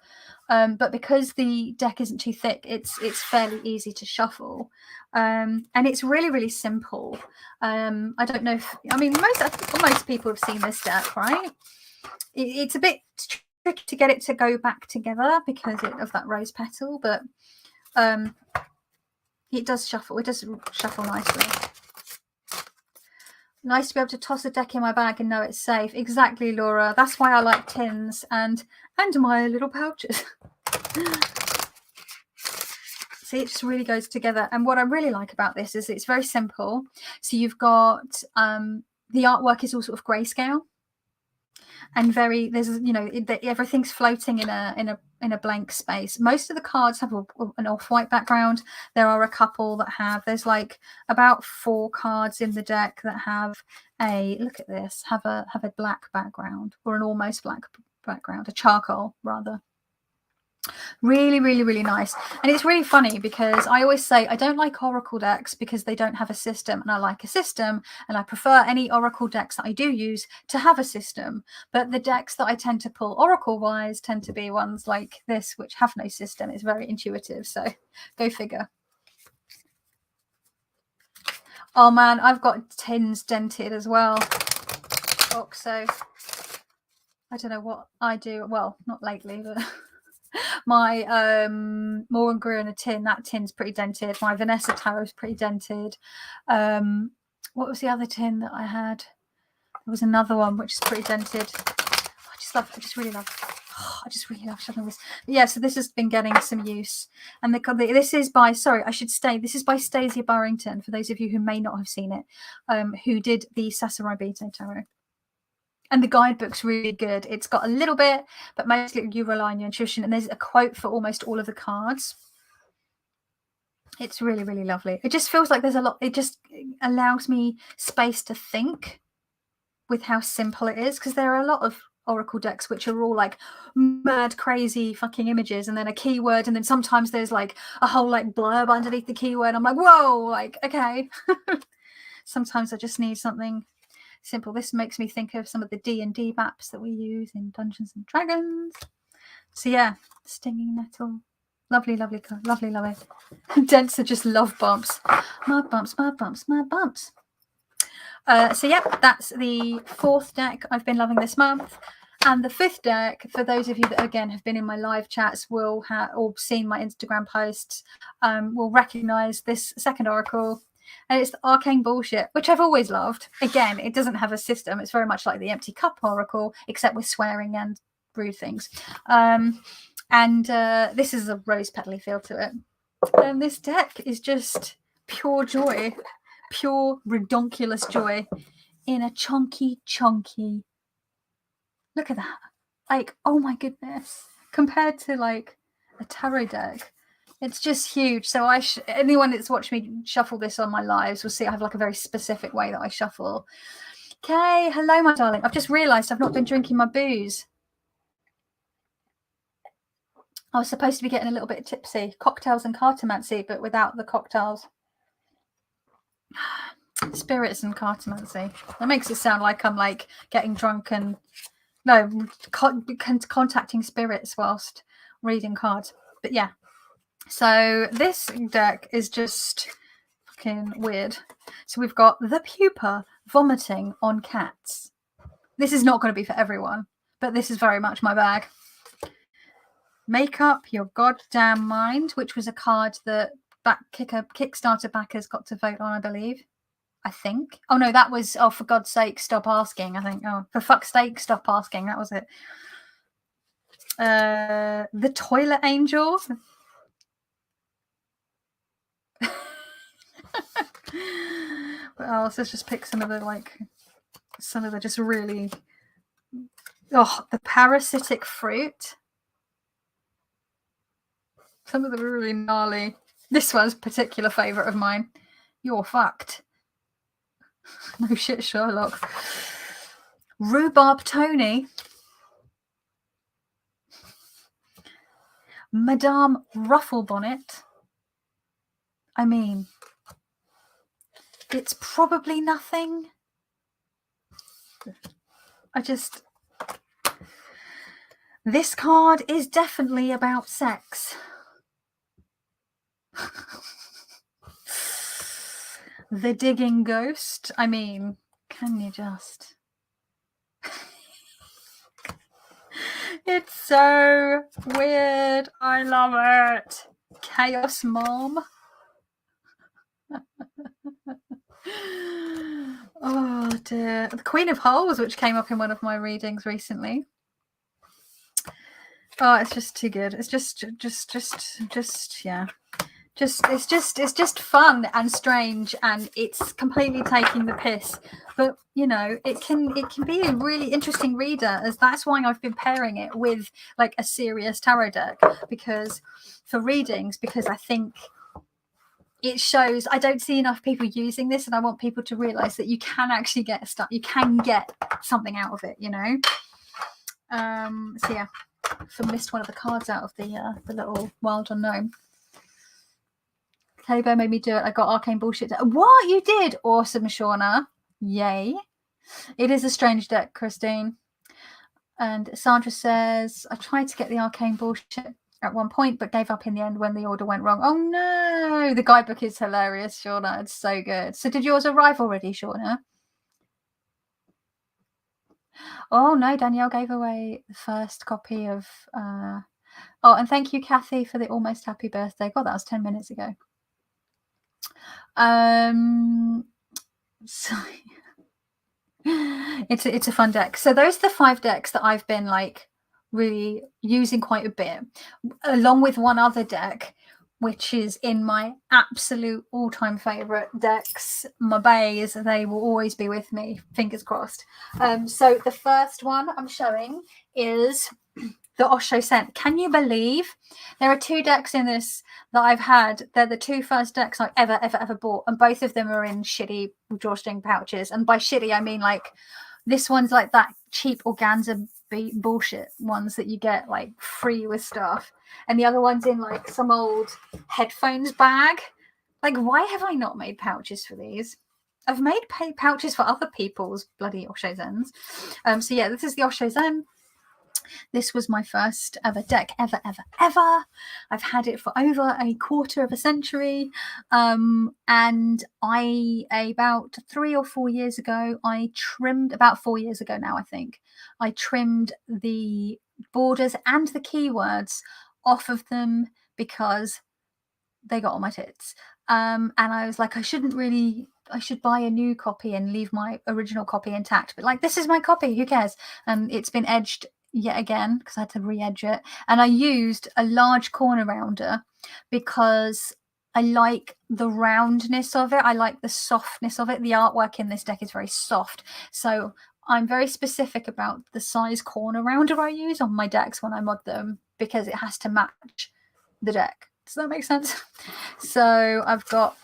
but because the deck isn't too thick, it's fairly easy to shuffle, and it's really simple. I don't know if most people have seen this deck, right? It's a bit tricky to get it to go back together because of that rose petal, but it does shuffle. It does shuffle nicely. Nice to be able to toss a deck in my bag and know it's safe. Exactly, Laura. That's why I like tins and my little pouches. See, it just really goes together. And what I really like about this is it's very simple. So you've got the artwork is all sort of grayscale and everything's floating in a blank space. Most of the cards have an off-white background. There are a couple that there's like about 4 cards in the deck that have look at this, have a black background, or an almost black background, a charcoal rather. Really nice. And it's really funny because I always say I don't like oracle decks because they don't have a system, and I like a system, and I prefer any oracle decks that I do use to have a system. But the decks that I tend to pull oracle wise tend to be ones like this, which have no system. It's very intuitive, so go figure. Oh man, I've got tins dented as well. So I don't know what I do. Well, not lately, but my Moore and Greer in a tin, that tin's pretty dented. My Vanessa Tarot's pretty dented. What was the other tin that I had? There was another one which is pretty dented. I just really love shuffling this. Yeah, so this has been getting some use. And this is by, this is by Stacey Burrington, for those of you who may not have seen it, who did the Sasarabito Tarot. And the guidebook's really good. It's got a little bit, but mostly you rely on your intuition. And there's a quote for almost all of the cards. It's really lovely. It just feels like there's a lot. It just allows me space to think with how simple it is, because there are a lot of oracle decks which are all like mad, crazy fucking images, and then a keyword, and then sometimes there's like a whole like blurb underneath the keyword. I'm like, whoa, like, okay. Sometimes I just need something simple. This makes me think of some of the D&D maps that we use in Dungeons and Dragons. So yeah, Stinging Nettle, lovely. Dents are just love bumps. My bumps. So yeah, that's the 4th deck I've been loving this month. And the 5th deck, for those of you that again have been in my live chats, will have or seen my Instagram posts, will recognize this second oracle. And it's the Arcane Bullshit, which I've always loved. Again, it doesn't have a system. It's very much like the Empty Cup Oracle, except with swearing and rude things. This is a rose petally feel to it. And this deck is just pure joy, pure redonkulous joy in a chunky. Look at that. Like, oh my goodness. Compared to like a tarot deck, it's just huge. So anyone that's watched me shuffle this on my lives will see I have like a very specific way that I shuffle. Okay, hello, my darling. I've just realised I've not been drinking my booze. I was supposed to be getting a little bit tipsy. Cocktails and cartomancy, but without the cocktails. Spirits and cartomancy. That makes it sound like I'm like getting drunk and contacting spirits whilst reading cards. But yeah. So this deck is just fucking weird. So we've got the pupa vomiting on cats. This is not going to be for everyone, but this is very much my bag. Make up your goddamn mind, which was a card that Kickstarter backers got to vote on, I believe. I think. Oh no, that was, oh, for God's sake, stop asking. I think, oh, for fuck's sake, stop asking. That was it. The Toilet Angel. What else? Let's just pick some of the like some of the just really, oh, the parasitic fruit. Some of them are really gnarly. This one's a particular favourite of mine. You're fucked. No shit, Sherlock. Rhubarb Tony. Madame Rufflebonnet. I mean, it's probably nothing. This card is definitely about sex. The Digging Ghost. I mean, can you just... It's so weird. I love it. Chaos Mom. Oh dear. The Queen of Holes, which came up in one of my readings recently. Oh, it's just too good. It's just yeah. It's just fun and strange, and it's completely taking the piss. But you know, it can be a really interesting reader, as that's why I've been pairing it with like a serious tarot deck, because for readings, because I think it shows I don't see enough people using this, and I want people to realize that you can actually get stuff, you can get something out of it, you know. So yeah, I missed one of the cards out of the little Wild Unknown. Kabo made me do it. I got arcane bullshit. What? You did? Awesome, Shauna. Yay. It is a strange deck, Christine. And Sandra says, I tried to get the arcane bullshit at one point, but gave up in the end when the order went wrong. Oh no. The guidebook is hilarious, Shauna. It's so good. So did yours arrive already, Shauna? Oh no, Danielle gave away the first copy of oh, and thank you, Kathy, for the almost happy birthday. God, that was 10 minutes ago. So it's a fun deck. So those are the 5 decks that I've been like really using quite a bit, along with one other deck which is in my absolute all-time favorite decks, my bays. They will always be with me, fingers crossed. So the first one I'm showing is the Osho Zen. Can you believe there are 2 decks in this that I've had? They're the 2 first decks I've ever bought, and both of them are in shitty drawstring pouches. And by shitty, I mean like this one's like that cheap organza bullshit ones that you get like free with stuff, and the other one's in like some old headphones bag. Like, why have I not made pouches for these? I've made pouches for other people's bloody Osho Zens. So yeah, this is the Osho Zen. This was my first ever deck ever. I've had it for over a quarter of a century. And I, about 3 or 4 years ago, I trimmed, about 4 years ago now, I think, I trimmed the borders and the keywords off of them because they got on my tits. And I was like, I should buy a new copy and leave my original copy intact. But like, this is my copy, who cares? And it's been edged yet again because I had to re-edge it. And I used a large corner rounder because I like the roundness of it. I like the softness of it. The artwork in this deck is very soft. So I'm very specific about the size corner rounder I use on my decks when I mod them, because it has to match the deck. Does that make sense? So I've got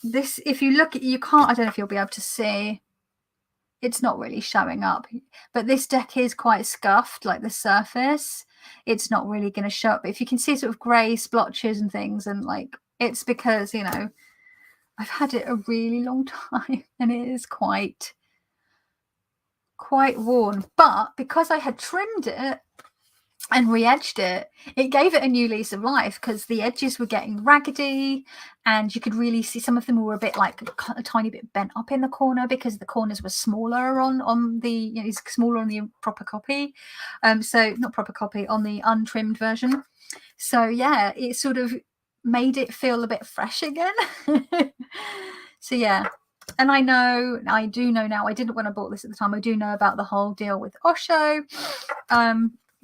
this. If you look at, you can't, I don't know if you'll be able to see, it's not really showing up, but this deck is quite scuffed, like the surface. It's not really going to show up. But if you can see sort of grey splotches and things, and like, it's because, you know, I've had it a really long time and it is quite worn. But because I had trimmed it and re-edged it, it gave it a new lease of life, because the edges were getting raggedy and you could really see some of them were a bit like a tiny bit bent up in the corner, because the corners were smaller on the, you know, it's smaller on the proper copy. So not proper copy, on the untrimmed version. So yeah, it sort of made it feel a bit fresh again. So yeah. And I do know now, I didn't when I bought this at the time, I do know about the whole deal with Osho.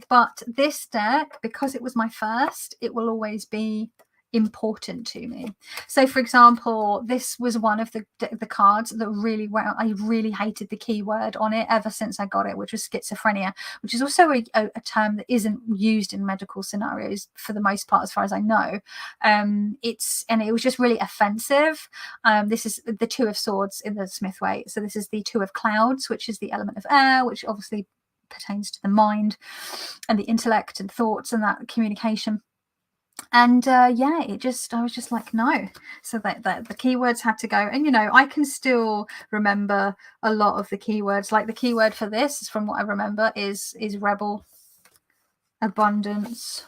But this deck, because it was my first, it will always be important to me. So for example, this was one of the cards that really well, I really hated the keyword on it ever since I got it, which was schizophrenia, which is also a term that isn't used in medical scenarios for the most part, as far as I know. And it was just really offensive. This is the Two of Swords in the Smith way. So this is the Two of Clouds, which is the element of air, which obviously pertains to the mind and the intellect and thoughts and that communication. And yeah, I was just like, no. So that the keywords had to go. And, you know, I can still remember a lot of the keywords. Like the keyword for this, from what I remember, is rebel, abundance.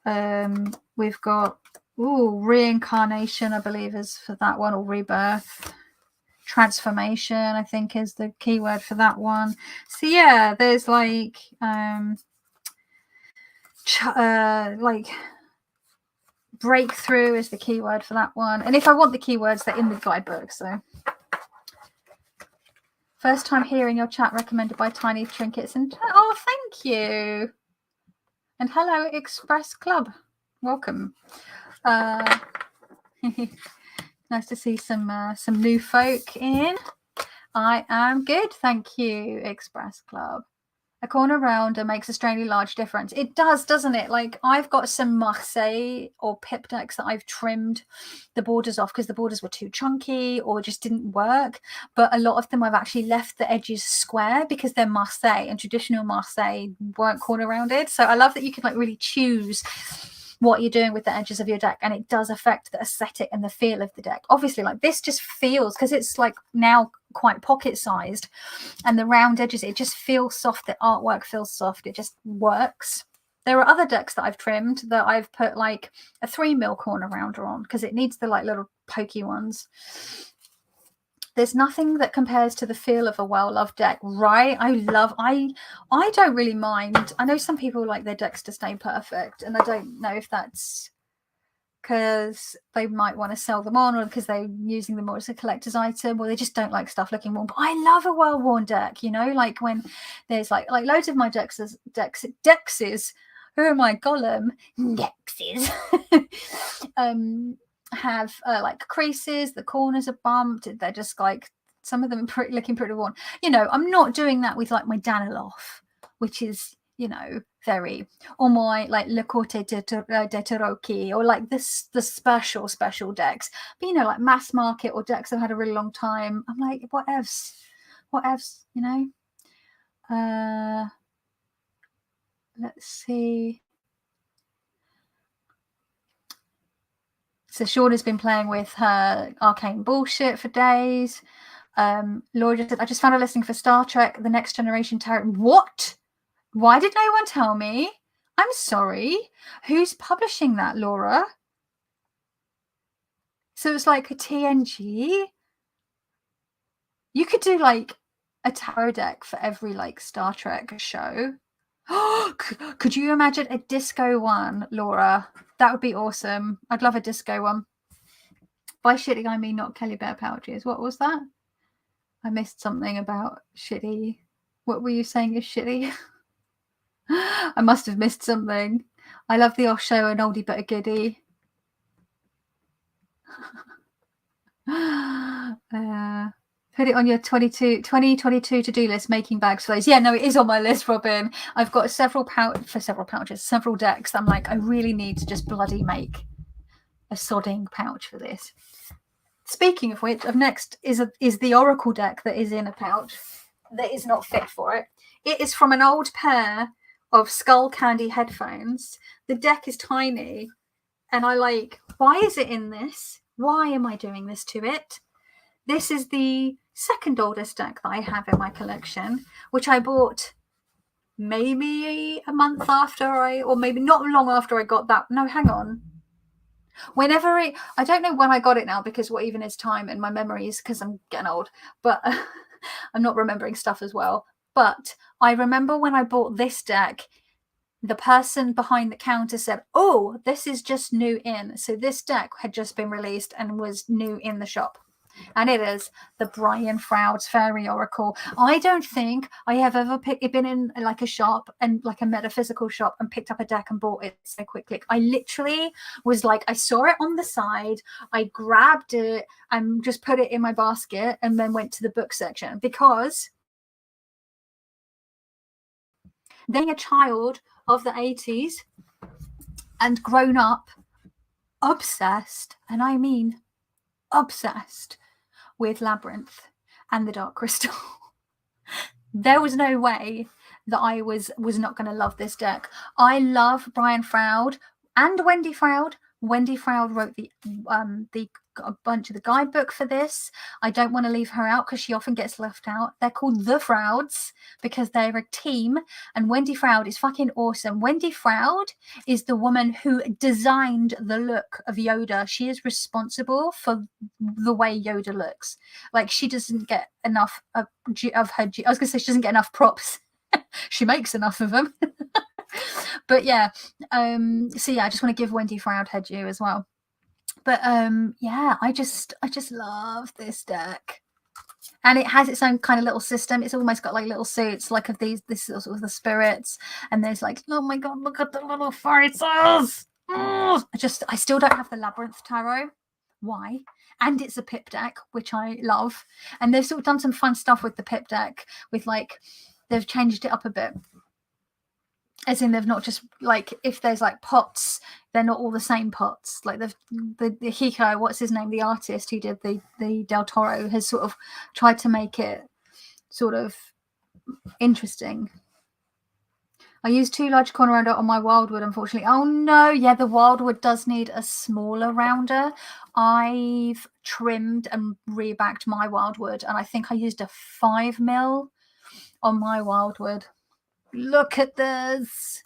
We've got reincarnation, I believe, is for that one, or rebirth. Transformation, I think, is the keyword for that one. So yeah, there's like breakthrough is the keyword for that one. And if I want the keywords, they're in the guidebook. So first time hearing your chat, recommended by Tiny Trinkets. And oh, thank you. And hello, Express Club. Welcome. Nice to see some new folk in. I am good, thank you, Express Club. A corner rounder makes a strangely large difference. It does, doesn't it? Like, I've got some Marseille or Pip decks that I've trimmed the borders off because the borders were too chunky or just didn't work. But a lot of them I've actually left the edges square because they're Marseille, and traditional Marseille weren't corner rounded. So I love that you can like really choose what you're doing with the edges of your deck, and it does affect the aesthetic and the feel of the deck. Obviously, like this just feels, because it's like now quite pocket sized, and the round edges, it just feels soft. The artwork feels soft. It just works. There are other decks that I've trimmed that I've put like a 3mm corner rounder on because it needs the like little pokey ones. There's nothing that compares to the feel of a well-loved deck, right? I don't really mind. I know some people like their decks to stay perfect, and I don't know if that's because they might want to sell them on, or because they're using them more as a collector's item, or they just don't like stuff looking worn. But I love a well-worn deck, you know, like when there's like loads of my dexes. Who am I? Gollum. Dexes. Have like creases, the corners are bumped, they're just like, some of them are looking pretty worn. You know, I'm not doing that with like my Daniloff, which is, you know, very, or my like Le Corte de Tarocchi, or like this the special decks. But you know, like mass market or decks I've had a really long time, I'm like, whatevs, you know. Let's see. So Sean has been playing with her arcane bullshit for days. Laura just said, I just found a listing for Star Trek, The Next Generation Tarot. What? Why did no one tell me? I'm sorry. Who's publishing that, Laura? So it's like a TNG. You could do like a tarot deck for every like Star Trek show. Could you imagine a disco one, Laura? That would be awesome. I'd love a disco one. By shitty, I mean not Kelly Bear pouches. What was that? I missed something about shitty. What were you saying is shitty? I must have missed something. I love the Osho, an oldie but a goodie. Put it on your 2022 to-do list, making bags for those. Yeah, no, it is on my list, Robin. I've got several pouches, several decks. I'm like, I really need to just bloody make a sodding pouch for this. Speaking of which, up next is the Oracle deck that is in a pouch that is not fit for it. It is from an old pair of Skull Candy headphones. The deck is tiny, and I like, why is it in this? Why am I doing this to it? This is the second oldest deck that I have in my collection, which I bought maybe a month after or maybe not long after I got that. No, hang on. Whenever I don't know when I got it now, because what even is time in my memories, because I'm getting old, but I'm not remembering stuff as well. But I remember when I bought this deck, the person behind the counter said, oh, this is just new in. So this deck had just been released and was new in the shop. And it is the Brian Froud's Fairy Oracle. I don't think I have ever been in like a shop and like a metaphysical shop and picked up a deck and bought it so quickly. I literally was like, I saw it on the side, I grabbed it and just put it in my basket and then went to the book section, because being a child of the 80s and grown up obsessed, and I mean obsessed, with Labyrinth and the Dark Crystal. There was no way that I was not going to love this deck. I love Brian Froud and Wendy Froud. Wendy Froud wrote the a bunch of the guidebook for this. I don't want to leave her out because she often gets left out. They're called the Frouds because they're a team, and Wendy Froud is fucking awesome. Wendy Froud is the woman who designed the look of Yoda. She is responsible for the way Yoda looks. Like, she doesn't get enough of her. I was gonna say she doesn't get enough props. She makes enough of them. But yeah, so yeah, I just want to give Wendy Froud her due as well. But yeah, I just love this deck, and it has its own kind of little system. It's almost got like little suits, like of this sort of the spirits, and there's like, oh my god, look at the little faces. I still don't have the Labyrinth Tarot. Why? And it's a pip deck, which I love, and they've sort of done some fun stuff with the pip deck, with like, they've changed it up a bit. As in, they've not just like, if there's like pots, they're not all the same pots. Like the Hiko, what's his name, the artist who did the Del Toro, has sort of tried to make it sort of interesting. I used 2 large corner rounder on my wildwood, unfortunately. Oh no, yeah, the wildwood does need a smaller rounder. I've trimmed and rebacked my wildwood, and I think I used a 5mm on my wildwood. Look at this.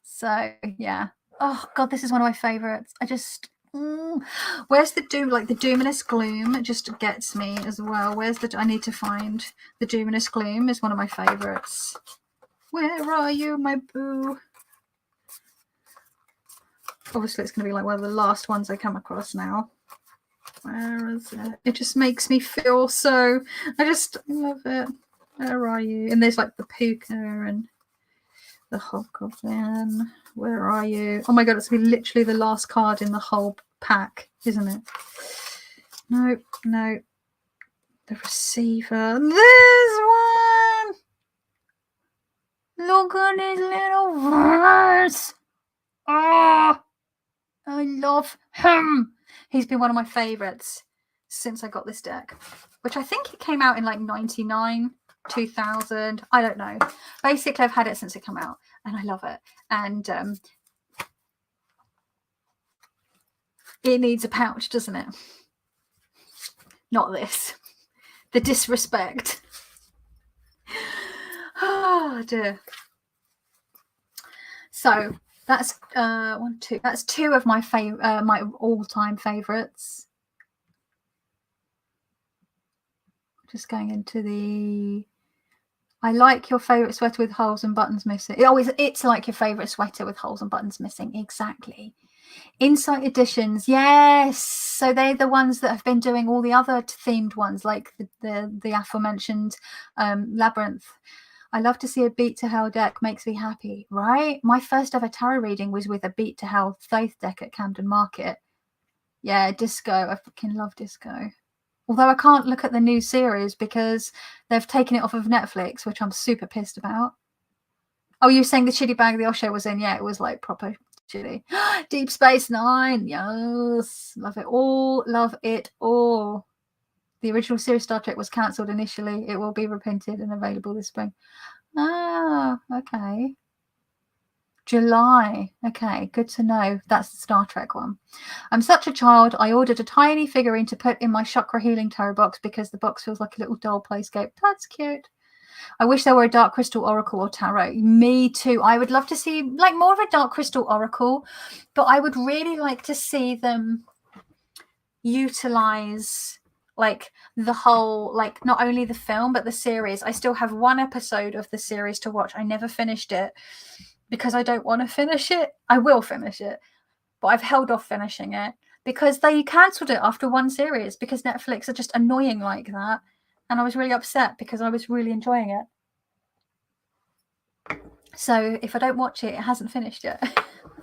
So yeah, oh god, this is one of my favorites. I just where's the doom, like the Dominus Gloom, it just gets me as well. Where's the, I need to find the Dominus Gloom, is one of my favorites. Where are you, my boo? Obviously it's going to be like one of the last ones I come across now. Where is it? It just makes me feel so, I just love it. Where are you? And there's like the Puka and the Hobgoblin. Where are you? Oh my god, it's going to be literally the last card in the whole pack, isn't it? No, no. The Receiver. This one! Look at his little verse. Oh, I love him. He's been one of my favourites since I got this deck, which I think it came out in like 99. 2000, I don't know. Basically, I've had it since it came out, and I love it. And it needs a pouch, doesn't it? Not this. The disrespect. Oh dear. So that's 1, 2. That's 2 of my my all-time favorites. Just going into the, I like your favorite sweater with holes and buttons missing. It's like your favorite sweater with holes and buttons missing. Exactly. Insight Editions, yes. So they're the ones that have been doing all the other themed ones, like the aforementioned Labyrinth. I love to see a Beat to Hell deck, makes me happy, right? My first ever tarot reading was with a Beat to Hell Faith deck at Camden Market. Yeah, Disco. I fucking love Disco. Although I can't look at the new series because they've taken it off of Netflix, which I'm super pissed about. Oh, you're saying the shitty bag the Osho was in? Yeah, it was like proper shitty. Deep Space Nine. Yes. Love it all. Love it all. The original series Star Trek was cancelled initially. It will be reprinted and available this spring. Ah, okay. July. Okay, good to know. That's the Star Trek one. I'm such a child. I ordered a tiny figurine to put in my chakra healing tarot box because the box feels like a little doll playscape. That's cute. I wish there were a Dark Crystal Oracle or Tarot. Me too. I would love to see like more of a Dark Crystal Oracle, but I would really like to see them utilize like the whole, like not only the film but the series. I still have 1 episode of the series to watch. I never finished it because I don't want to finish it. I will finish it, but I've held off finishing it because they cancelled it after one series because Netflix are just annoying like that. And I was really upset because I was really enjoying it. So if I don't watch it, it hasn't finished yet.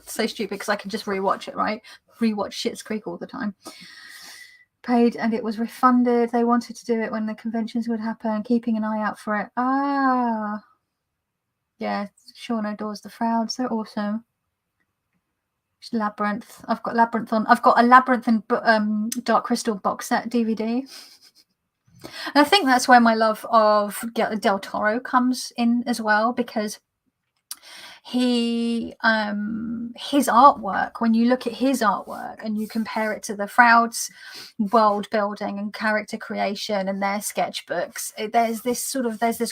So stupid because I can just rewatch it, right? Rewatch Schitt's Creek all the time. Paid and it was refunded. They wanted to do it when the conventions would happen, keeping an eye out for it. Ah. Yeah, Sean adores the Shroud. So awesome. Labyrinth. I've got Labyrinth on. I've got a Labyrinth and Dark Crystal box set DVD. And I think that's where my love of Del Toro comes in as well, because his artwork, when you look at his artwork and you compare it to the Froude's world building and character creation and their sketchbooks, there's this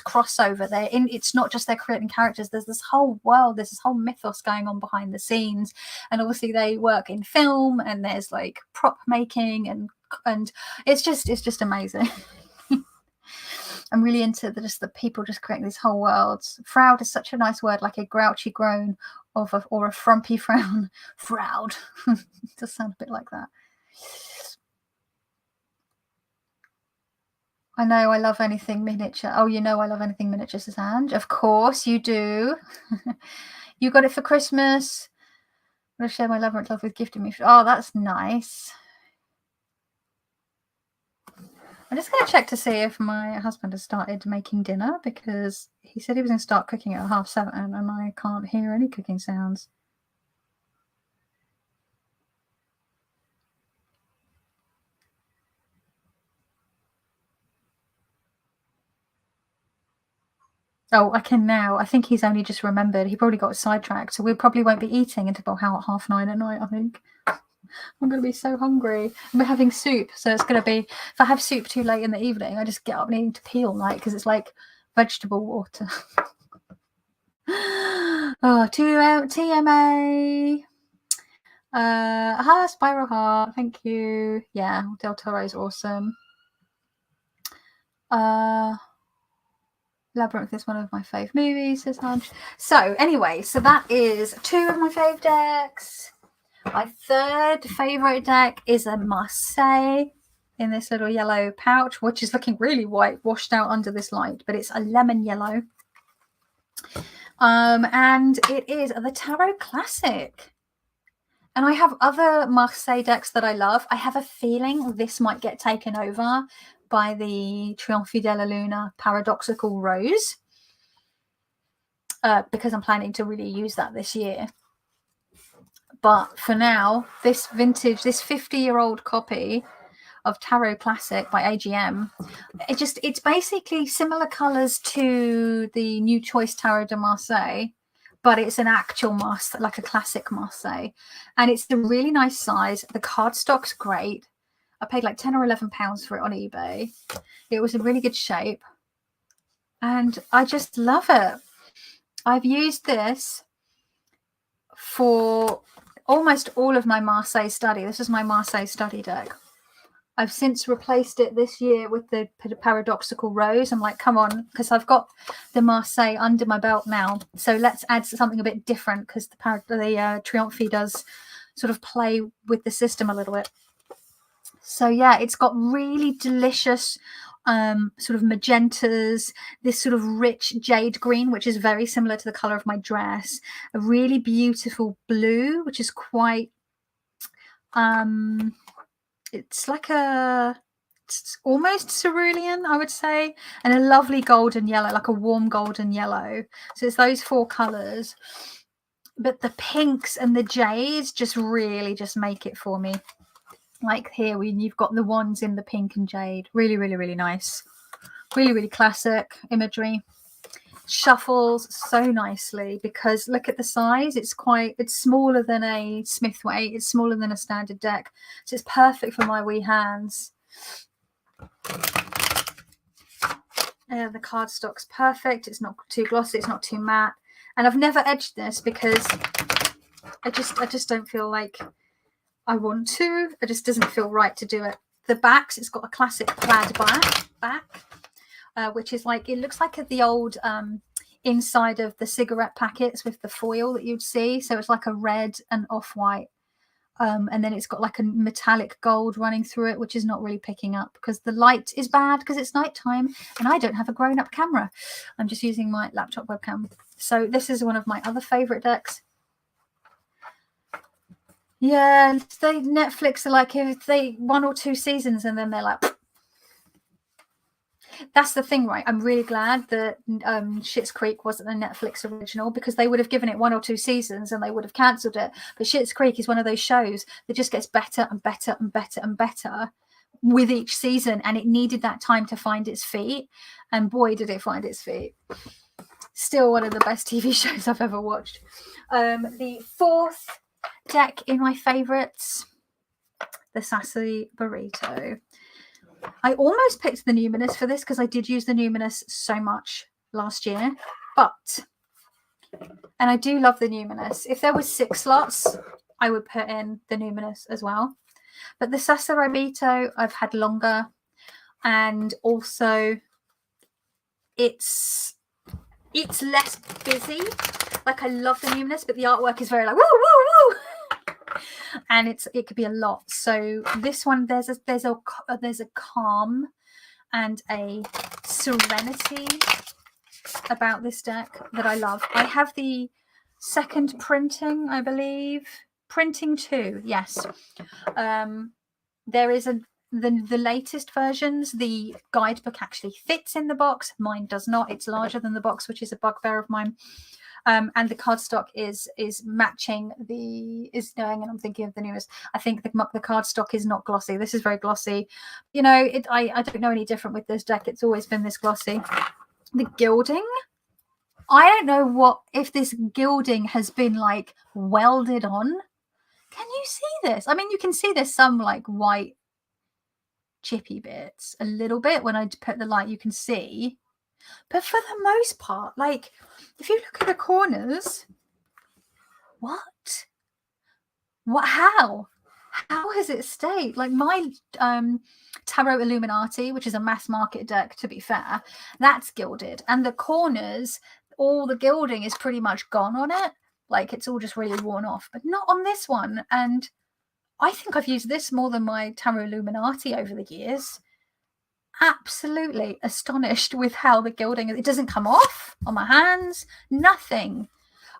crossover there. It's not just they're creating characters, there's this whole world, there's this whole mythos going on behind the scenes. And obviously they work in film and there's like prop making and it's just amazing. I'm really into the people just creating these whole worlds. Froude is such a nice word, like a grouchy groan or a frumpy frown. Froude. Does sound a bit like that. I know I love anything miniature. Oh, you know I love anything miniature, Suzanne. Of course you do. You got it for Christmas. I'm going to share my love with gifting me. Oh, that's nice. I'm just going to check to see if my husband has started making dinner, because he said he was going to start cooking at 7:30 and I can't hear any cooking sounds. Oh, I can now. I think he's only just remembered. He probably got sidetracked. So we probably won't be eating until about 9:30 at night, I think. I'm going to be so hungry. And we're having soup. So it's going to be, if I have soup too late in the evening, I just get up needing to pee all night because it's like vegetable water. Oh, TMA. Hi, Spiral Heart. Thank you. Yeah, Del Toro's awesome. Labyrinth is one of my fave movies, says Hunch. So anyway, so that is 2 of my fave decks. My third favorite deck is a Marseille in this little yellow pouch, which is looking really white, washed out under this light, but it's a lemon yellow. And it is the Tarot Classic. And I have other Marseille decks that I love. I have a feeling this might get taken over by the Triomphe de la Luna Paradoxical Rose, because I'm planning to really use that this year. But for now, this 50-year-old copy of Tarot Classic by AGM, it's basically similar colors to the New Choice Tarot de Marseille, but it's an actual Marseille, like a classic Marseille. And it's a really nice size. The cardstock's great. I paid like £10 or £11 for it on eBay. It was in really good shape. And I just love it. I've used this for almost all of my Marseille study. This is my Marseille study deck. I've since replaced it this year with the Paradoxical Rose. I'm like, come on, because I've got the Marseille under my belt now. So let's add something a bit different, because the Triomphe does sort of play with the system a little bit. So yeah, it's got really delicious sort of magentas, this sort of rich jade green, which is very similar to the color of my dress, a really beautiful blue, which is quite it's like it's almost cerulean, I would say, and a lovely golden yellow, like a warm golden yellow. So it's those 4 colors, but the pinks and the jades just really just make it for me. Like here, you've got the wands in the pink and jade. Really, really, really nice. Really, really classic imagery. Shuffles so nicely because look at the size. It's smaller than a Smithway. It's smaller than a standard deck. So it's perfect for my wee hands. The cardstock's perfect. It's not too glossy. It's not too matte. And I've never edged this because I just don't feel like I want to. It just doesn't feel right to do it. The backs, it's got a classic plaid back, which is like, it looks like the old inside of the cigarette packets with the foil that you'd see. So it's like a red and off-white And then it's got like a metallic gold running through it, which is not really picking up because the light is bad because it's nighttime and I don't have a grown-up camera. I'm just using my laptop webcam. So this is one of my other favorite decks. Yeah, they Netflix are like, if they 1 or 2 seasons and then they're like, that's the thing, right? I'm really glad that Schitt's Creek wasn't a Netflix original because they would have given it 1 or 2 seasons and they would have cancelled it. But Schitt's Creek is one of those shows that just gets better and better and better and better with each season, and it needed that time to find its feet, and boy did it find its feet. Still one of the best TV shows I've ever watched. The 4th deck in my favorites, the Sassy Burrito. I almost picked the Numinous for this because I did use the Numinous so much last year, and I do love the Numinous. If there was 6 slots, I would put in the Numinous as well. But the Sassy Burrito I've had longer, and also it's less busy. Like, I love the Numinous, but the artwork is very like woo woo woo. And it could be a lot. So this one, there's a calm and a serenity about this deck that I love. I have the 2nd printing, I believe, printing 2. Yes, there is the latest versions. The guidebook actually fits in the box. Mine does not. It's larger than the box, which is a bugbear of mine. And the cardstock is matching and I'm thinking of the newest. I think the cardstock is not glossy. This is very glossy. You know, I don't know any different with this deck. It's always been this glossy. The gilding, I don't know if this gilding has been like welded on. Can you see this? I mean, you can see there's some like white chippy bits a little bit when I put the light, you can see. But for the most part, like, if you look at the corners, how has it stayed? Like, my Tarot Illuminati, which is a mass market deck, to be fair, that's gilded, and the corners, all the gilding is pretty much gone on it. Like, it's all just really worn off, but not on this one. And I think I've used this more than my Tarot Illuminati over the years. Absolutely astonished with how the gilding, it doesn't come off on my hands, nothing.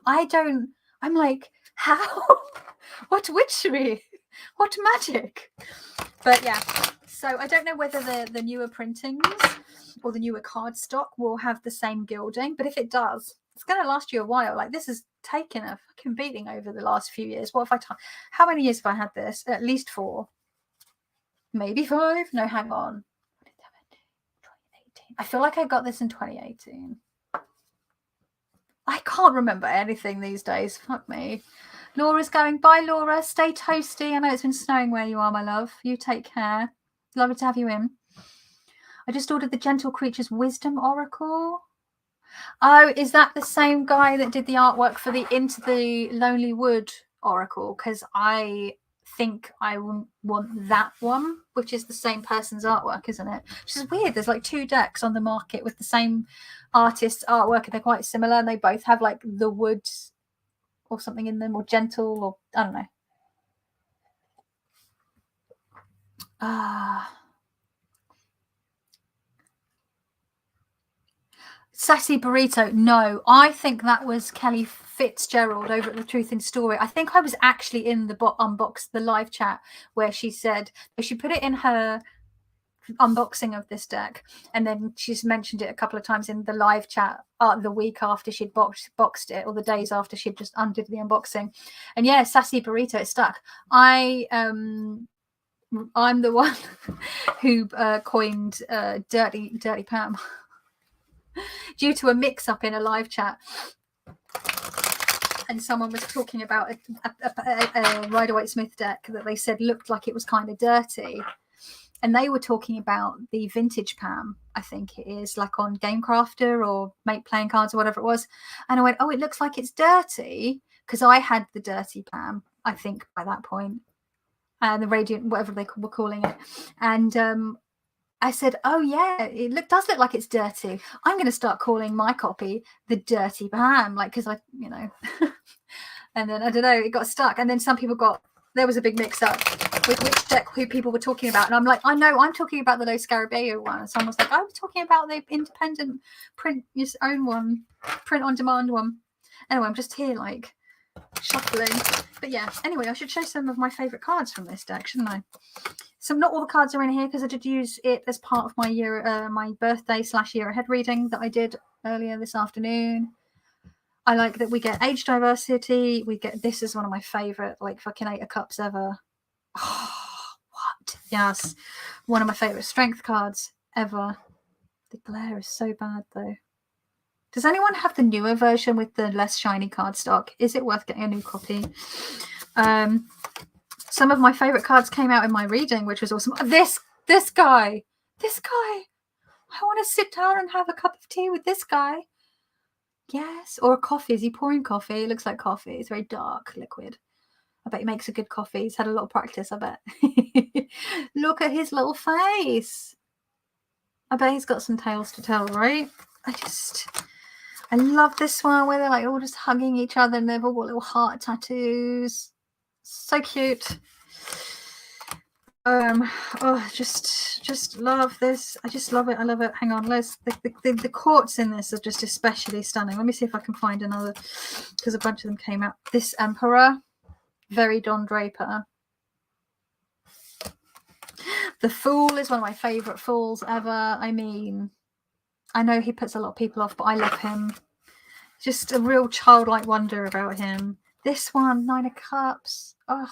I'm like, how? What witchery? What magic? But yeah, so I don't know whether the newer printings or the newer cardstock will have the same gilding, but if it does, it's going to last you a while. Like, this has taken a fucking beating over the last few years. What have how many years have I had this? At least 4, maybe 5. No, hang on. I feel like I got this in 2018. I can't remember anything these days. Fuck me. Laura's going. Bye, Laura. Stay toasty. I know it's been snowing where you are, my love. You take care. Lovely to have you in. I just ordered the Gentle Creatures Wisdom Oracle. Oh, is that the same guy that did the artwork for the Into the Lonely Wood Oracle? Because I think I want that one, which is the same person's artwork, isn't it? Which is weird. There's like 2 decks on the market with the same artist's artwork, and they're quite similar, and they both have like the wood or something in them, or gentle, or I don't know. Sassy Burrito. No, I think that was Kelly Fitzgerald over at the Truth in Story. I think I was actually in the unbox the live chat where she said she put it in her unboxing of this deck, and then she's mentioned it a couple of times in the live chat the week after she'd boxed it, or the days after she'd just undid the unboxing. And yeah, Sassy Burrito, it stuck. I'm the one who coined dirty Pam due to a mix-up in a live chat, and someone was talking about a Rider-Waite-Smith deck that they said looked like it was kind of dirty, and they were talking about the vintage Pam, I think it is, like on Game Crafter or Make Playing Cards or whatever it was, and I went, oh, it looks like it's dirty, because I had the dirty Pam, I think, by that point, and the Radiant, whatever they were calling it, and I said, oh yeah, it does look like it's dirty. I'm going to start calling my copy the Dirty Pam, like, because I, and then I don't know, it got stuck, and then some people got there was a big mix-up with which deck who people were talking about. And I'm like, I know, I'm talking about the Lo Scarabeo one. And someone was like, I was talking about the independent print your own one, print on demand one. Anyway, I'm just here like shuffling. But yeah, anyway, I should show some of my favourite cards from this deck, shouldn't I? So not all the cards are in here because I did use it as part of my my birthday / year ahead reading that I did earlier this afternoon. I like that we get age diversity. We get, this is one of my favourite, like fucking 8 of Cups ever. Oh, what? Yes. One of my favourite strength cards ever. The glare is so bad though. Does anyone have the newer version with the less shiny cardstock? Is it worth getting a new copy? Some of my favourite cards came out in my reading, which was awesome. This guy. I want to sit down and have a cup of tea with this guy. Yes, or a coffee. Is he pouring coffee? It looks like coffee. It's very dark liquid. I bet he makes a good coffee. He's had a lot of practice, I bet. Look at his little face. I bet he's got some tales to tell, right? I love this one where they're like all just hugging each other and they've all got little heart tattoos. So cute. Oh, just love this. I just love it. I love it. Hang on, the quartz in this are just especially stunning. Let me see if I can find another, because a bunch of them came out. This Emperor, very Don Draper. The Fool is one of my favorite fools ever. I mean, I know he puts a lot of people off, but I love him. Just a real childlike wonder about him. This one, 9 of Cups. Oh,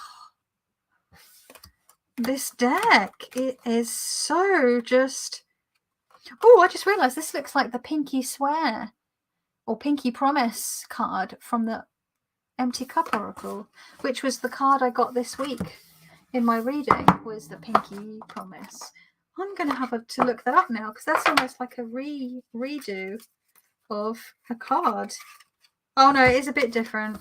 this deck, it is so just... Oh, I just realised this looks like the Pinky Swear or Pinky Promise card from the Empty Cup Oracle, which was the card I got this week in my reading, was the Pinky Promise. I'm going to have to look that up now, because that's almost like a redo of a card. Oh no, it is a bit different.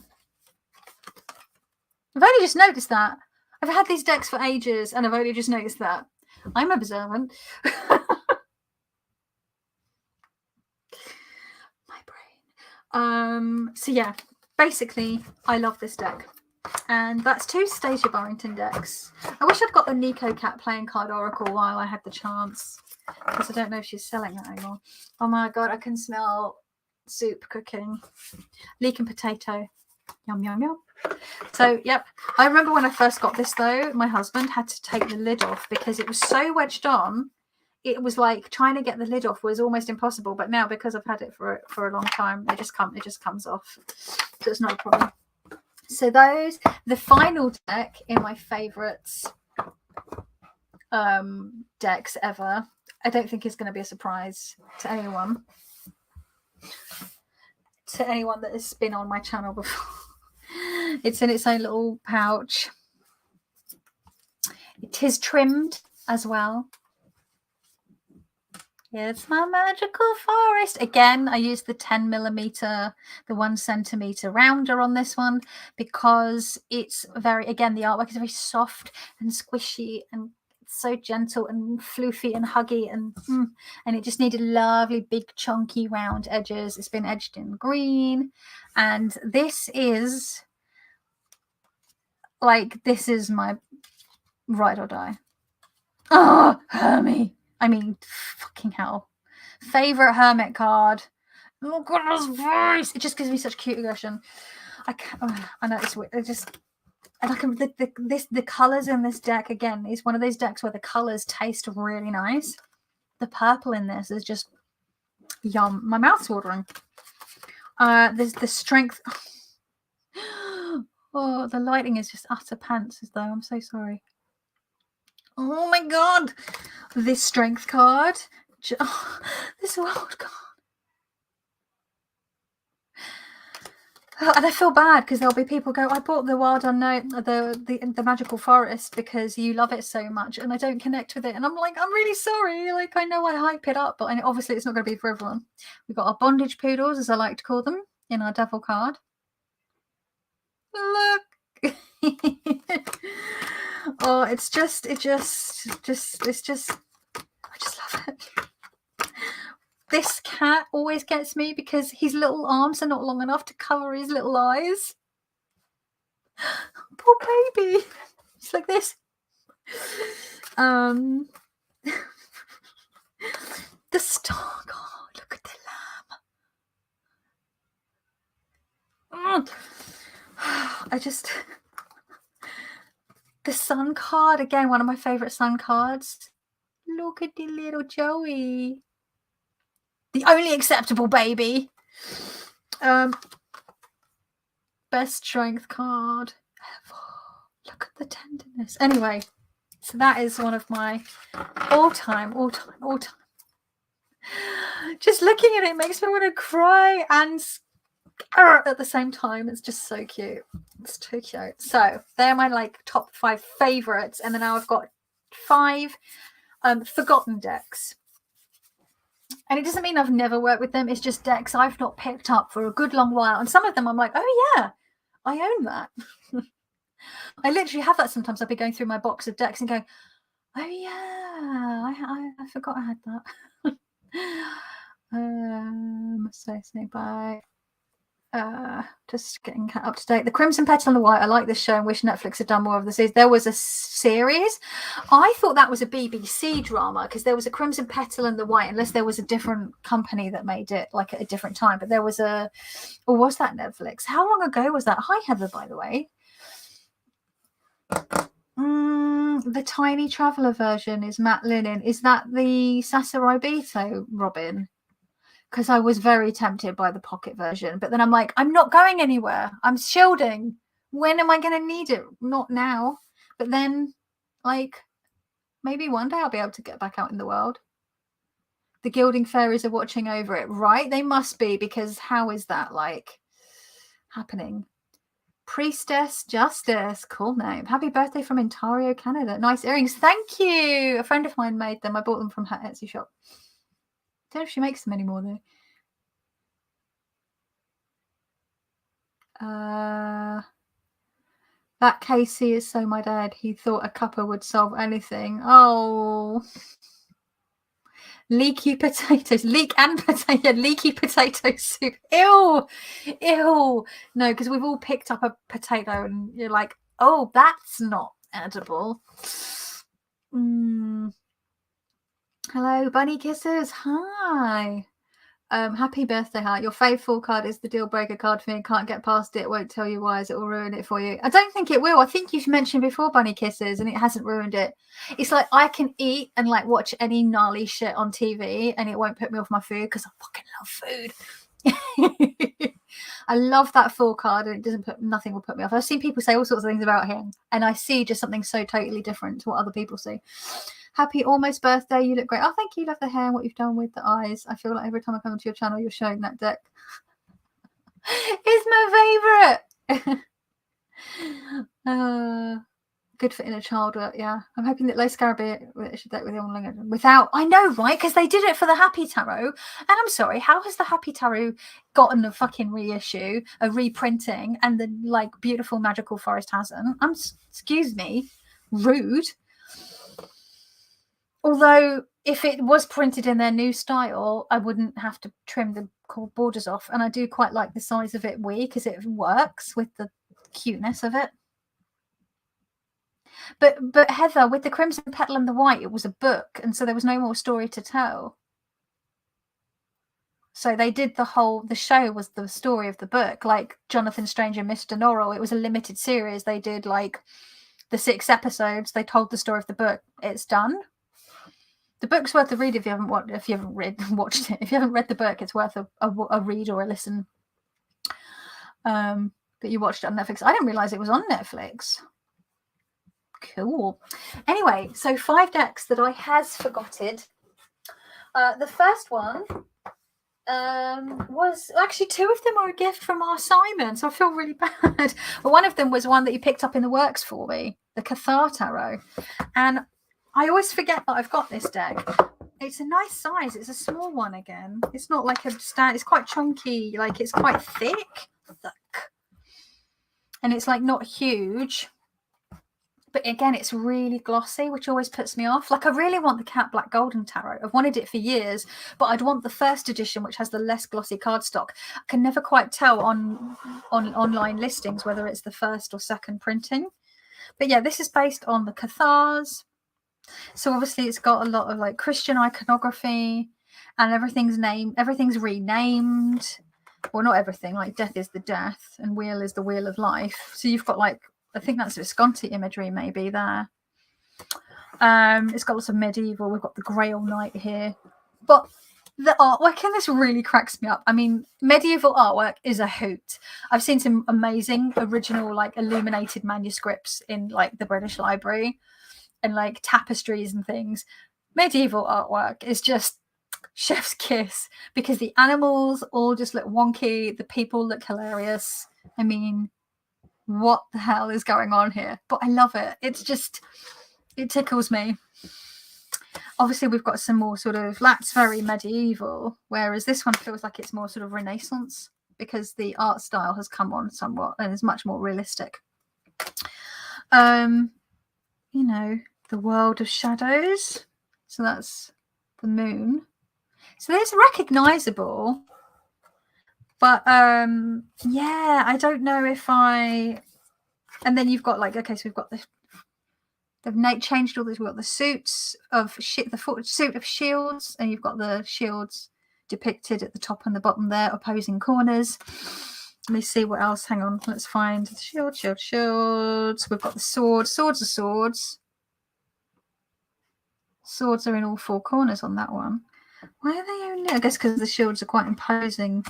I've only just noticed that. I've had these decks for ages and I've only just noticed that. I'm observant. My brain. So yeah, basically I love this deck. And that's 2 Stacia Barrington decks. I wish I'd got the Nico Cat playing card Oracle while I had the chance, because I don't know if she's selling that anymore. Oh my god, I can smell soup cooking. Leek and potato. Yum, yum, yum. So, yep. I remember when I first got this, though, my husband had to take the lid off because it was so wedged on. It was like trying to get the lid off was almost impossible. But now, because I've had it for a long time, it just comes off. So it's not a problem. So those, the final deck in my favourites decks ever, I don't think is going to be a surprise to anyone. To anyone that has been on my channel before. It's in its own little pouch. It is trimmed as well. It's my magical forest. Again, I used the 10mm, the 1 centimeter rounder on this one because it's very, again, the artwork is very soft and squishy and so gentle and floofy and huggy, and it just needed lovely big chunky round edges. It's been edged in green, and this is like, this is my ride or die. Oh, Hermie. I mean, fucking hell. Favorite Hermit card. Look at his voice. It just gives me such cute aggression. I know it's weird. It just, and I can, the colors in this deck, again, is one of those decks where the colors taste really nice. The purple in this is just yum. My mouth's watering. There's the strength. Oh, the lighting is just utter pants, as though. I'm so sorry. Oh my god. This strength card. Oh, this world card. And I feel bad because there'll be people go, I bought the Wild Unknown, the Magical Forest because you love it so much and I don't connect with it. And I'm like, I'm really sorry. Like, I know I hype it up, but obviously it's not going to be for everyone. We've got our bondage poodles, as I like to call them, in our devil card. Look. Oh, it's just, I just love it. This cat always gets me because his little arms are not long enough to cover his little eyes. Poor baby. It's like this. The star card. Look at the lamb. The sun card, again, one of my favorite sun cards. Look at the little Joey. The only acceptable baby. Best strength card ever. Look at the tenderness. Anyway, so that is one of my all-time. Just looking at it makes me want to cry and at the same time. It's just so cute. It's too cute. So they're my like top 5 favorites, and then now I've got 5 forgotten decks. And it doesn't mean I've never worked with them. It's just decks I've not picked up for a good long while. And some of them I'm like, oh yeah, I own that. I literally have that sometimes. I'll be going through my box of decks and going, oh yeah, I forgot I had that. So say bye. Just getting up to date. The Crimson Petal and the White. I like this show and wish Netflix had done more of the series. There was a series. I thought that was a BBC drama because there was a Crimson Petal and the White, unless there was a different company that made it like at a different time. But there was or was that Netflix? How long ago was that? Hi Heather, by the way. The Tiny Traveller version is Matt Linen. Is that the Sasarai Beto Robin? Because I was very tempted by the pocket version. But then I'm like, I'm not going anywhere. I'm shielding. When am I going to need it? Not now. But then, like, maybe one day I'll be able to get back out in the world. The Gilding Fairies are watching over it, right? They must be, because how is that, like, happening? Priestess Justice. Cool name. Happy birthday from Ontario, Canada. Nice earrings. Thank you. A friend of mine made them. I bought them from her Etsy shop. Don't know if she makes them anymore though. That Casey is so my dad. He thought a cuppa would solve anything. Oh, leaky potatoes, leek and potato, leaky potato soup. Ew. No, because we've all picked up a potato and you're like, oh, that's not edible. Hello, bunny kisses. Hi. Happy birthday, heart. Your faithful card is the deal breaker card for me. Can't get past it. Won't tell you why, as it will ruin it for you. I don't think it will. I think you've mentioned before bunny kisses and it hasn't ruined it. It's like I can eat and like watch any gnarly shit on TV and it won't put me off my food because I fucking love food. I love that full card and it doesn't nothing will put me off. I've seen people say all sorts of things about him and I see just something so totally different to what other people see. Happy almost birthday. You look great. Oh, thank you. Love the hair and what you've done with the eyes. I feel like every time I come onto your channel, you're showing that deck. It's my favorite. Good for inner child work. Yeah. I'm hoping that Low Scarabee should deck with the without. I know, right? Because they did it for the Happy Tarot. And I'm sorry, how has the Happy Tarot gotten a fucking reissue, a reprinting, and the like beautiful magical forest hasn't? Excuse me. Rude. Although, if it was printed in their new style, I wouldn't have to trim the borders off. And I do quite like the size of it because it works with the cuteness of it. But Heather, with the Crimson Petal and the White, it was a book. And so there was no more story to tell. So they did the show was the story of the book. Like Jonathan Strange and Mr. Norrell, it was a limited series. They did like the 6 episodes. They told the story of the book. It's done. The book's worth a read if you haven't watched it. If you haven't read the book, it's worth a read or a listen. But you watched it on Netflix. I didn't realize it was on Netflix. Cool. Anyway, so 5 decks that I has forgotten. The first one was actually 2 of them are a gift from our Simon, so I feel really bad. But one of them was one that you picked up in the works for me, the Cathar Tarot, and I always forget that I've got this deck. It's a nice size. It's a small one again. It's not like a stand. It's quite chunky. Like it's quite thick. And it's like not huge. But again, it's really glossy, which always puts me off. Like I really want the Cat Black Golden Tarot. I've wanted it for years, but I'd want the first edition, which has the less glossy cardstock. I can never quite tell on online listings whether it's the first or second printing. But yeah, this is based on the Cathars. So obviously it's got a lot of like Christian iconography, and everything's renamed. Well, not everything, like death is the death and wheel is the wheel of life. So you've got like, I think that's Visconti imagery maybe there. It's got lots of medieval. We've got the Grail Knight here. But the artwork in this really cracks me up. I mean, medieval artwork is a hoot. I've seen some amazing original like illuminated manuscripts in like the British Library and like tapestries and things. Medieval artwork is just chef's kiss, because the animals all just look wonky, the people look hilarious. I mean, what the hell is going on here? But I love it. It's just, it tickles me. Obviously we've got some more sort of, that's very medieval, whereas this one feels like it's more sort of Renaissance, because the art style has come on somewhat and is much more realistic. You know, the world of shadows, so that's the moon. So there's recognizable, but yeah, I don't know if I. And then you've got like, okay, so we've got they've changed all this. We've got the suits of the suit of shields, and you've got the shields depicted at the top and the bottom there, opposing corners. Let me see what else. Hang on, let's find the shields. We've got the swords. Swords are swords. Swords are in all four corners on that one. Why are they only? I guess because the shields are quite imposing.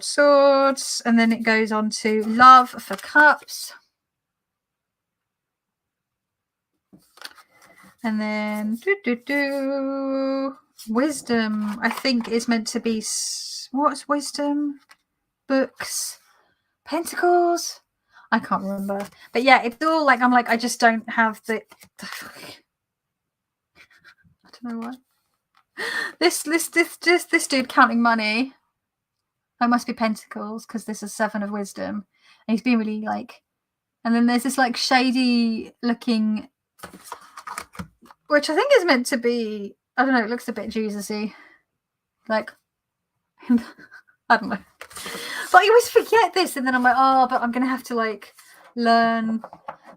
Swords. And then it goes on to love for cups. And then wisdom, I think, is meant to be, what's wisdom? Books. Pentacles? I can't remember. But yeah, it's all like, I'm like, I just don't have the I don't know why. This dude counting money. That must be pentacles, because this is 7 of wisdom. And he's being really like, and then there's this like shady looking, which I think is meant to be, I don't know, it looks a bit Jesus-y. Like, I don't know. But I always forget this, and then I'm like, oh, but I'm going to have to like learn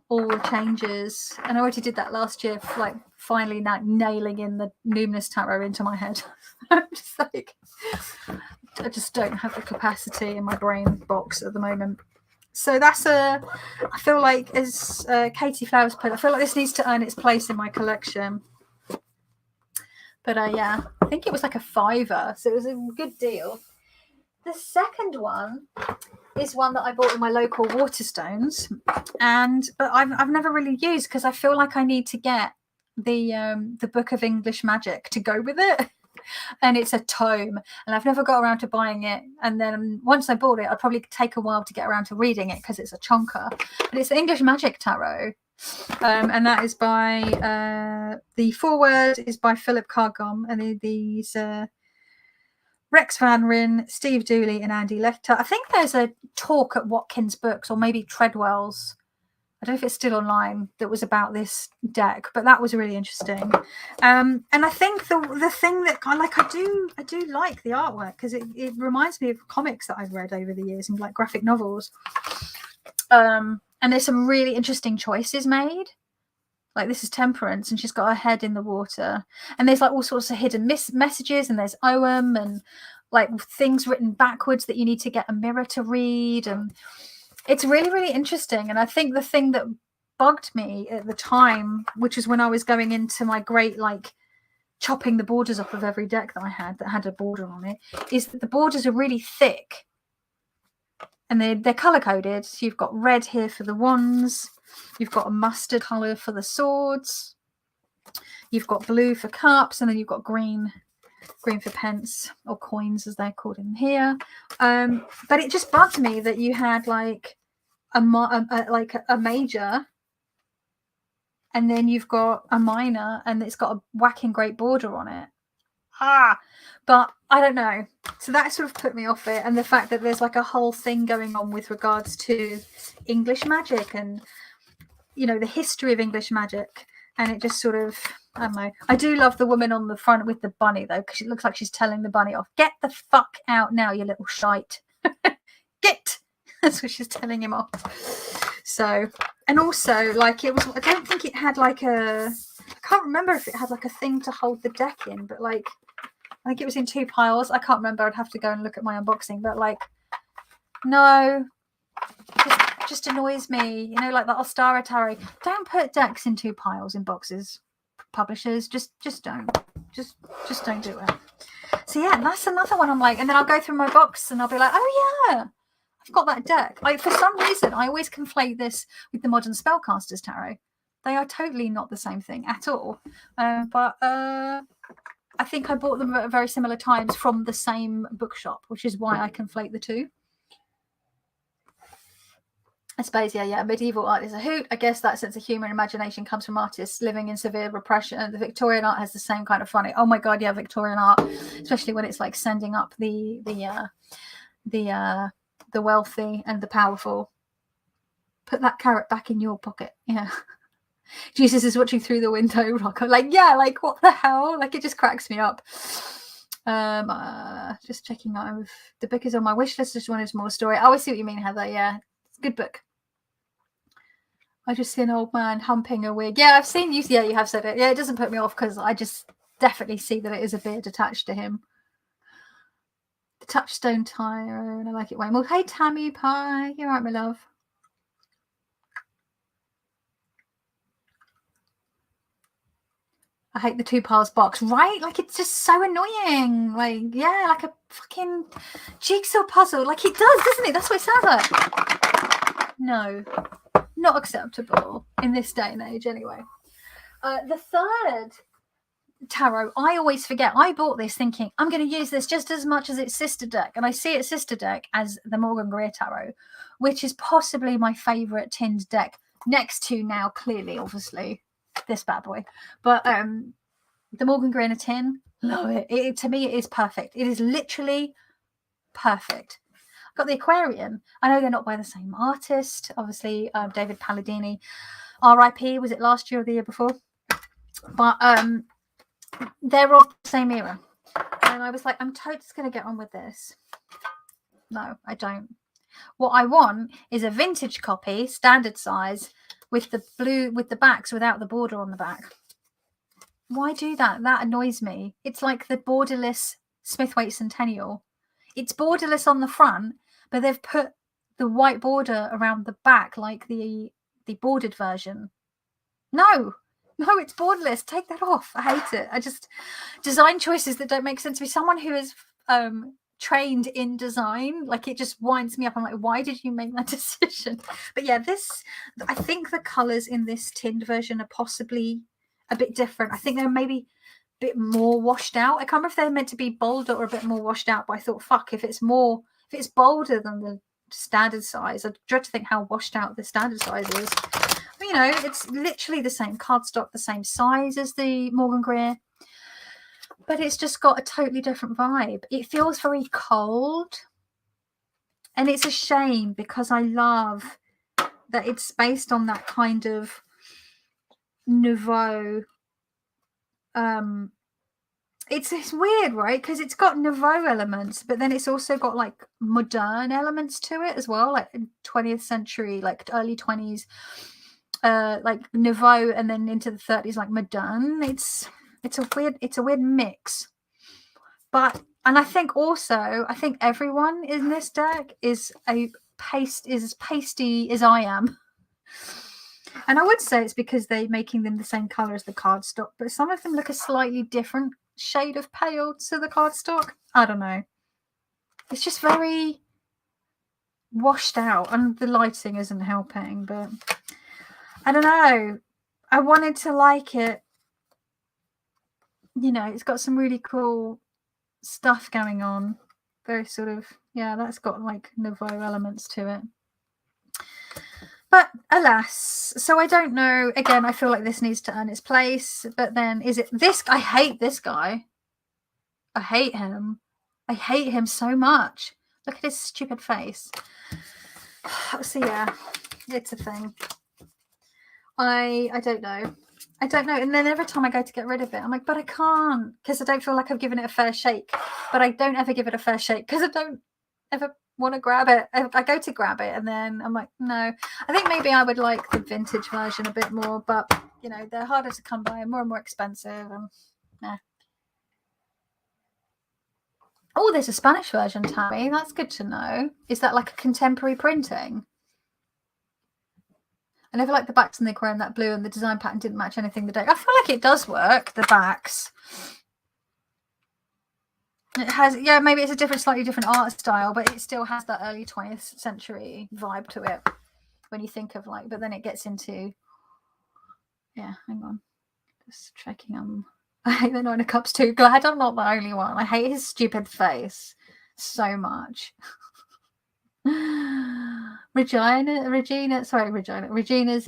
all the changes. And I already did that last year, like finally now nailing in the Numinous Tarot into my head. I'm just like, I just don't have the capacity in my brain box at the moment. So that's I feel like, as Katie Flowers put, I feel like this needs to earn its place in my collection. But yeah, I think it was like a £5, so it was a good deal. The second one is one that I bought in my local Waterstones, but I've never really used, because I feel like I need to get the Book of English Magic to go with it. And it's a tome, and I've never got around to buying it. And then once I bought it, I'd probably take a while to get around to reading it, because it's a chonker. But it's the English Magic Tarot, and that is by the foreword is by Philip Cargom, and these Rex Van Ryn, Steve Dooley, and Andy Lecter. I think there's a talk at Watkins Books, or maybe Treadwell's, I don't know if it's still online, that was about this deck, but that was really interesting. And I think the thing that I do like the artwork, because it reminds me of comics that I've read over the years and like graphic novels. And there's some really interesting choices made. Like this is Temperance, and she's got her head in the water, and there's like all sorts of hidden messages, and there's Ogham, and like things written backwards that you need to get a mirror to read, and it's really, really interesting. And I think the thing that bugged me at the time, which is when I was going into my great like chopping the borders off of every deck that I had that had a border on it, is that the borders are really thick, and they're color coded. So you've got red here for the wands. You've got a mustard colour for the swords. You've got blue for cups, and then you've got green for pence, or coins as they're called in here. But it just bugged me that you had like a major, and then you've got a minor, and it's got a whacking great border on it. But I don't know. So that sort of put me off it, and the fact that there's like a whole thing going on with regards to English magic and, you know, the history of English magic, and it just sort of, I don't know. I do love the woman on the front with the bunny though, because it looks like she's telling the bunny off, get the fuck out now, you little shite. Get. That's what she's telling him off. So, and also, like, it was, I don't think it had like I can't remember if it had like a thing to hold the deck in, but like, I think it was in 2 piles. I can't remember. I'd have to go and look at my unboxing, but like, no, just annoys me. You know, like the Ostara Tarot. Don't put decks in 2 piles in boxes. Publishers, just don't. Just don't do it. So yeah, that's another one. I'm like, and then I'll go through my box and I'll be like, oh yeah, I've got that deck. Like, for some reason, I always conflate this with the Modern Spellcasters Tarot. They are totally not the same thing at all. But I think I bought them at very similar times from the same bookshop, which is why I conflate the two. I suppose, yeah, medieval art is a hoot. I guess that sense of humour and imagination comes from artists living in severe repression. The Victorian art has the same kind of funny. Oh my god, yeah, Victorian art, especially when it's like sending up the wealthy and the powerful. Put that carrot back in your pocket. Yeah. Jesus is watching through the window. Like, yeah, like what the hell? Like, it just cracks me up. Just checking out. The book is on my wish list. Just wanted more story. I always see what you mean, Heather. Yeah, it's a good book. I just see an old man humping a wig. Yeah, I've seen you. Yeah, you have said it. Yeah, it doesn't put me off because I just definitely see that it is a beard attached to him. The touchstone tire, and I like it way more. Hey, Tammy Pie. You're right, my love. I hate the 2 piles box, right? Like, it's just so annoying. Like, yeah, like a fucking jigsaw puzzle. Like, it does, doesn't it? That's what it sounds like. No, not acceptable in this day and age, anyway. The third tarot, I always forget. I bought this thinking I'm going to use this just as much as its sister deck, and I see its sister deck as the Morgan Greer Tarot, which is possibly my favourite tinned deck, next to now clearly, obviously, this bad boy. But the Morgan Greer in a tin, love it. To me, it is perfect. It is literally perfect. I've got the Aquarium. I know they're not by the same artist, obviously. David Palladini, R.I.P. Was it last year or the year before? But they're of the same era, and I was like, I'm totally just going to get on with this. No, I don't. What I want is a vintage copy, standard size, with the blue, with the backs without the border on the back. Why do that? That annoys me. It's like the borderless Smithwaite Centennial. It's borderless on the front, but they've put the white border around the back like the bordered version. No, it's borderless. Take that off. I hate it. I just, design choices that don't make sense to me. Someone who is trained in design, like, it just winds me up. I'm like, why did you make that decision? But yeah, I think the colours in this tinned version are possibly a bit different. I think they're maybe a bit more washed out. I can't remember if they're meant to be bolder or a bit more washed out, but I thought, fuck, if it's bolder than the standard size, I dread to think how washed out the standard size is. You know, it's literally the same cardstock, the same size as the Morgan Greer, but it's just got a totally different vibe. It feels very cold, and it's a shame because I love that it's based on that kind of nouveau. It's weird, right? Because it's got nouveau elements, but then it's also got like modern elements to it as well, like 20th century, like early 20s. Like nouveau, and then into the 30s, like modern. It's a weird mix. But, and I think everyone in this deck is as pasty as I am. And I would say it's because they're making them the same color as the cardstock, but some of them look a slightly different shade of pale to the cardstock. I don't know. It's just very washed out, and the lighting isn't helping, but I don't know. I wanted to like it. You know, it's got some really cool stuff going on. Very sort of, yeah, that's got like nouveau elements to it. But alas, so I don't know. Again, I feel like this needs to earn its place. But then is it this? I hate this guy. I hate him. I hate him so much. Look at his stupid face. So yeah, it's a thing. I don't know. And then every time I go to get rid of it, I'm like, but I can't, because I don't feel like I've given it a fair shake. But I don't ever give it a fair shake because I don't ever want to grab it. I go to grab it and then I'm like, no. I think maybe I would like the vintage version a bit more, but you know, they're harder to come by and more expensive. And yeah. Oh, there's a Spanish version, Tammy. That's good to know. Is that like a contemporary printing? I never liked the backs and they were in that blue, and the design pattern didn't match anything the deck. I feel like it does work, the backs. It has, yeah, maybe it's a slightly different art style, but it still has that early 20th century vibe to it when you think of like, but then it gets into, yeah, hang on. Just checking. I hate the Nine of Cups too. Glad I'm not the only one. I hate his stupid face so much. Regina's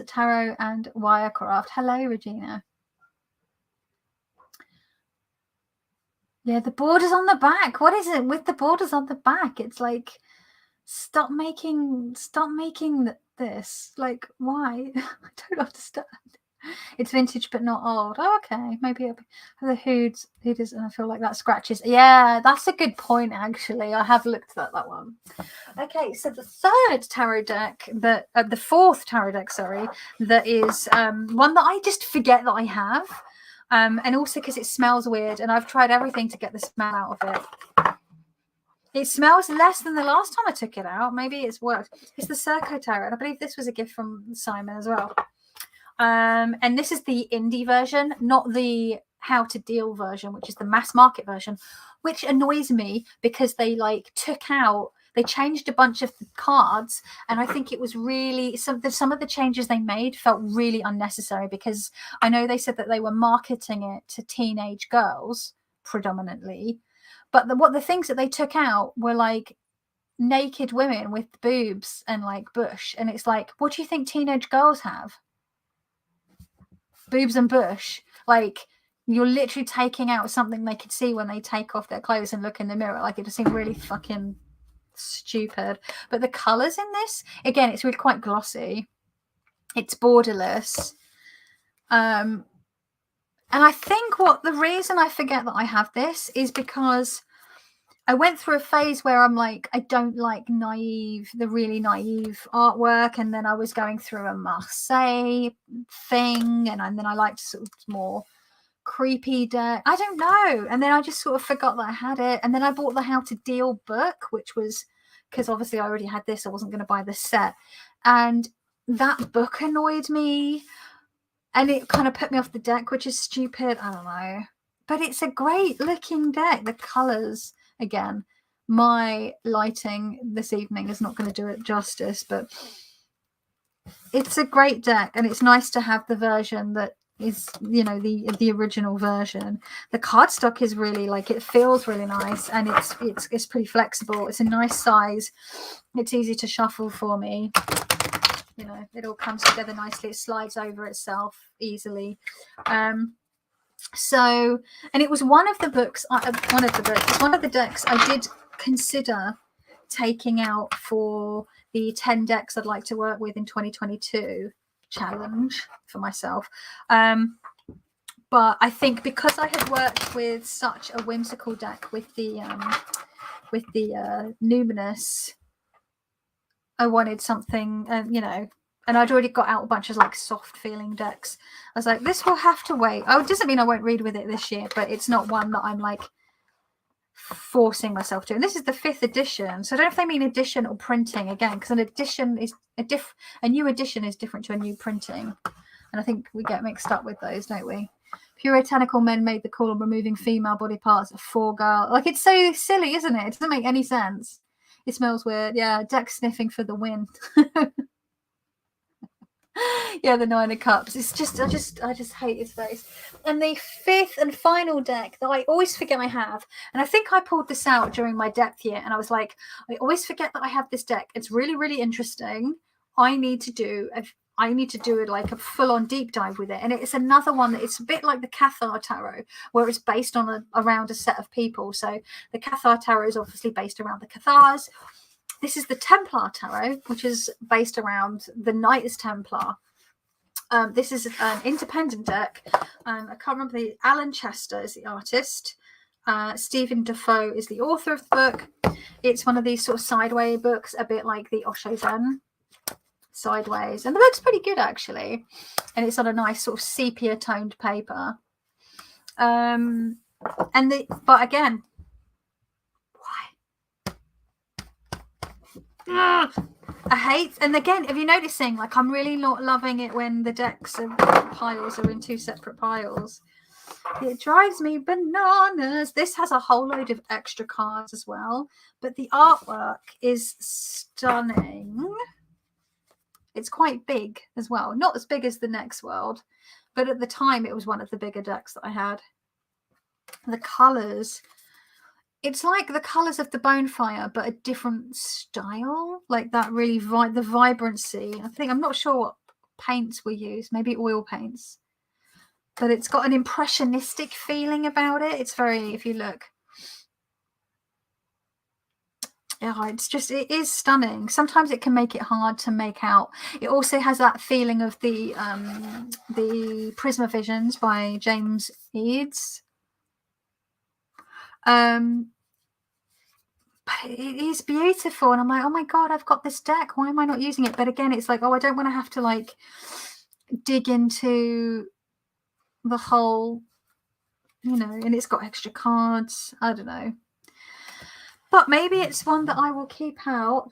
Tarot and Wirecraft. Hello, Regina. Yeah, the borders on the back. What is it with the borders on the back? It's like, stop making this. Like, why? I don't understand. It's vintage but not old. Oh, okay, maybe the Hooters, and I feel like that scratches. Yeah, that's a good point. Actually, I have looked at that one. Okay, so the third tarot deck, the fourth tarot deck, sorry, that is one that I just forget that I have, and also because it smells weird, and I've tried everything to get the smell out of it. It smells less than the last time I took it out. Maybe it's worked. It's the Circo Tarot, and I believe this was a gift from Simon as well. And this is the indie version, not the how to deal version, which is the mass market version, which annoys me because they changed a bunch of the cards, and I think it was really some of the changes they made felt really unnecessary, because I know they said that they were marketing it to teenage girls predominantly, but the things that they took out were like naked women with boobs and like bush, and it's like, what do you think teenage girls have? Boobs and bush. Like, you're literally taking out something they could see when they take off their clothes and look in the mirror. Like, it just seemed really fucking stupid. But the colors in this, again, it's really quite glossy. It's borderless. And I think the reason I forget that I have this is because I went through a phase where I'm like, I don't like the really naive artwork. And then I was going through a Marseille thing. And then I liked sort of more creepy deck. I don't know. And then I just sort of forgot that I had it. And then I bought the How to Deal book, which was, because obviously I already had this. I wasn't going to buy this set. And that book annoyed me. And it kind of put me off the deck, which is stupid. I don't know. But it's a great looking deck. The colors... Again, my lighting this evening is not going to do it justice, but it's a great deck, and it's nice to have the version that is, you know, the original version. The cardstock is really, like, it feels really nice, and it's pretty flexible. It's a nice size. It's easy to shuffle for me. You know, it all comes together nicely. It slides over itself easily. So, and it was one of the decks I did consider taking out for the 10 decks I'd like to work with in 2022 challenge for myself. But I think because I had worked with such a whimsical deck with the Numinous, I wanted something, you know, and I'd already got out a bunch of like soft feeling decks. I was like, this will have to wait. Oh, it doesn't mean I won't read with it this year, but it's not one that I'm like forcing myself to. And this is the 5th edition. So I don't know if they mean edition or printing again, because an edition is a new edition is different to a new printing. And I think we get mixed up with those, don't we? Puritanical men made the call on removing female body parts for girls. Like, it's so silly, isn't it? It doesn't make any sense. It smells weird. Yeah, deck sniffing for the win. Yeah, the 9 of Cups. It's just, I just hate his face. And the 5th and final deck that I always forget I have, and I think I pulled this out during my depth year, and I was like, I always forget that I have this deck. It's really, really interesting. I need to do it like a full-on deep dive with it. And it's another one that it's a bit like the Cathar Tarot, where it's based on around a set of people. So the Cathar Tarot is obviously based around the Cathars. This is the Templar Tarot, which is based around the Knights Templar. This is an independent deck. I can't remember Alan Chester is the artist. Stephen Defoe is the author of the book. It's one of these sort of sideways books, a bit like the Osho Zen sideways, and the book's pretty good actually, and it's on a nice sort of sepia toned paper. But again, why? I hate, and again, if you're noticing, like, I'm really not loving it when the decks and piles are in two separate piles. It drives me bananas. This has a whole load of extra cards as well, but the artwork is stunning. It's quite big as well. Not as big as the Next World, but at the time it was one of the bigger decks that I had. The colours, it's like the colours of the Bonefire, but a different style. Like that really, the vibrancy. I'm not sure what paints were used. Maybe oil paints. But it's got an impressionistic feeling about it. It's very, if you look. Yeah, it is stunning. Sometimes it can make it hard to make out. It also has that feeling of the Prismavisions by James Eads. But it is beautiful, and I'm like, oh my god, I've got this deck. Why am I not using it? But again, it's like, oh, I don't want to have to like dig into the whole, you know, and it's got extra cards. I don't know. But maybe it's one that I will keep out.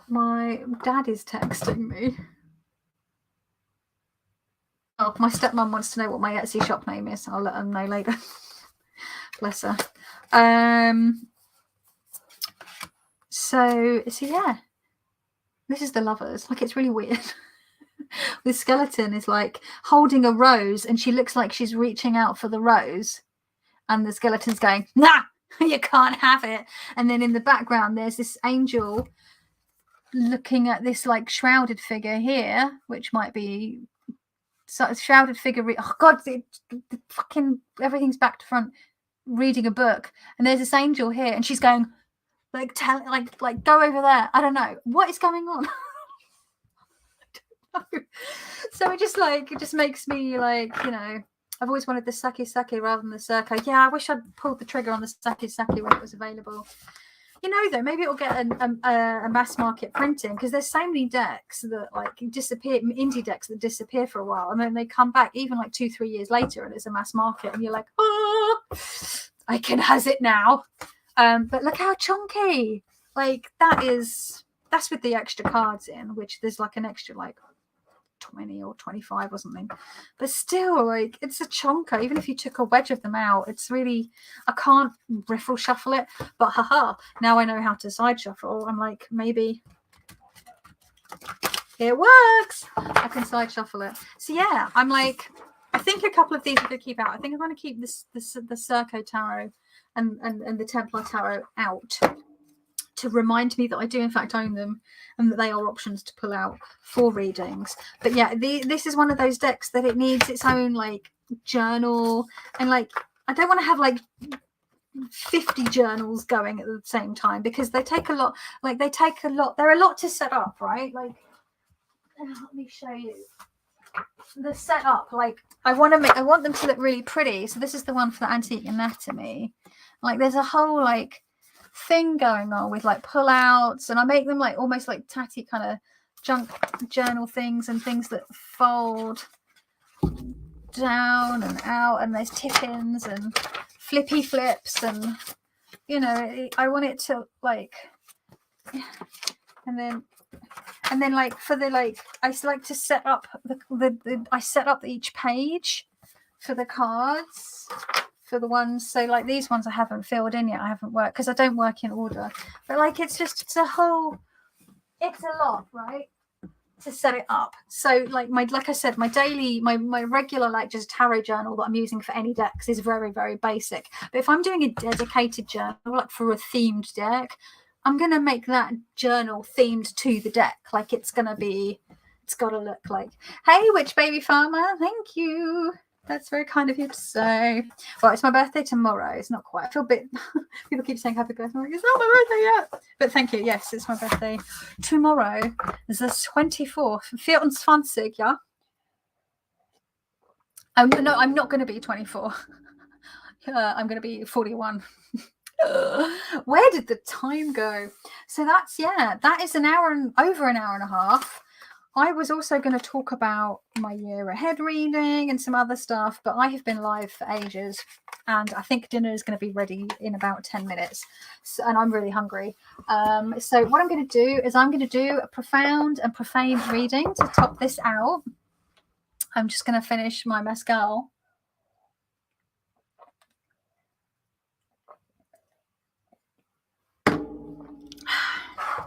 My dad is texting me. Oh, my stepmom wants to know what my Etsy shop name is. I'll let them know later. Bless her. So yeah. This is the Lovers. Like, it's really weird. The skeleton is like holding a rose, and she looks like she's reaching out for the rose. And the skeleton's going, nah, you can't have it. And then in the background, there's this angel looking at this like shrouded figure here, which might be a shrouded figure. Oh God, the fucking everything's back to front, reading a book. And there's this angel here, and she's going, like, go over there. I don't know what is going on. I don't know. So it just makes me like, you know, I've always wanted the sake rather than the Circo. Yeah, I wish I'd pulled the trigger on the sake when it was available. You know, though, maybe it'll get a mass market printing, because there's so many decks that like disappear, indie decks that disappear for a while, and then they come back even like 2-3 years later, and it's a mass market, and you're like, oh, I can has it now. But look how chunky. Like that's with the extra cards in, which there's like an extra like 20 or 25 or something, but still, like, it's a chonker. Even if you took a wedge of them out, it's really, I can't riffle shuffle it, but haha, now I know how to side shuffle. I'm like, maybe it works. I can side shuffle it. So yeah, I'm like, I think a couple of these I'm going to keep out. I think I'm going to keep the Circo Tarot and the Templar Tarot out, to remind me that I do in fact own them, and that they are options to pull out for readings. But yeah, this is one of those decks that it needs its own like journal, and like I don't want to have like 50 journals going at the same time, because they take a lot. They're a lot to set up, right? Like, let me show you the setup. Like, I want them to look really pretty. So this is the one for the Antique Anatomy. Like, there's a whole like thing going on with like pull-outs, and I make them like almost like tatty kind of junk journal things, and things that fold down and out, and there's tip-ins and flippy flips, and you know, I want it to like, and then like for the like, I like to set up I set up each page for the cards, for the ones, so like these ones I haven't filled in yet. I haven't worked because I don't work in order, but like it's a lot, right, to set it up. So like like I said, my daily, my regular like just tarot journal that I'm using for any decks is very, very basic. But if I'm doing a dedicated journal like for a themed deck, I'm gonna make that journal themed to the deck. Like it's got to look like, hey, Witch Baby Farmer, thank you. That's very kind of you to say. Well, it's my birthday tomorrow. It's not quite. I feel a bit. People keep saying happy birthday. I'm like, it's not my birthday yet. But thank you. Yes, it's my birthday tomorrow. It's the 24th. 24, yeah. No, I'm not going to be 24. I'm going to be 41. Where did the time go? So that's, yeah, that is over an hour and a half. I was also going to talk about my year ahead reading and some other stuff, but I have been live for ages, and I think dinner is going to be ready in about 10 minutes. So, and I'm really hungry. So what I'm going to do is I'm going to do a profound and profane reading to top this out. I'm just going to finish my mezcal.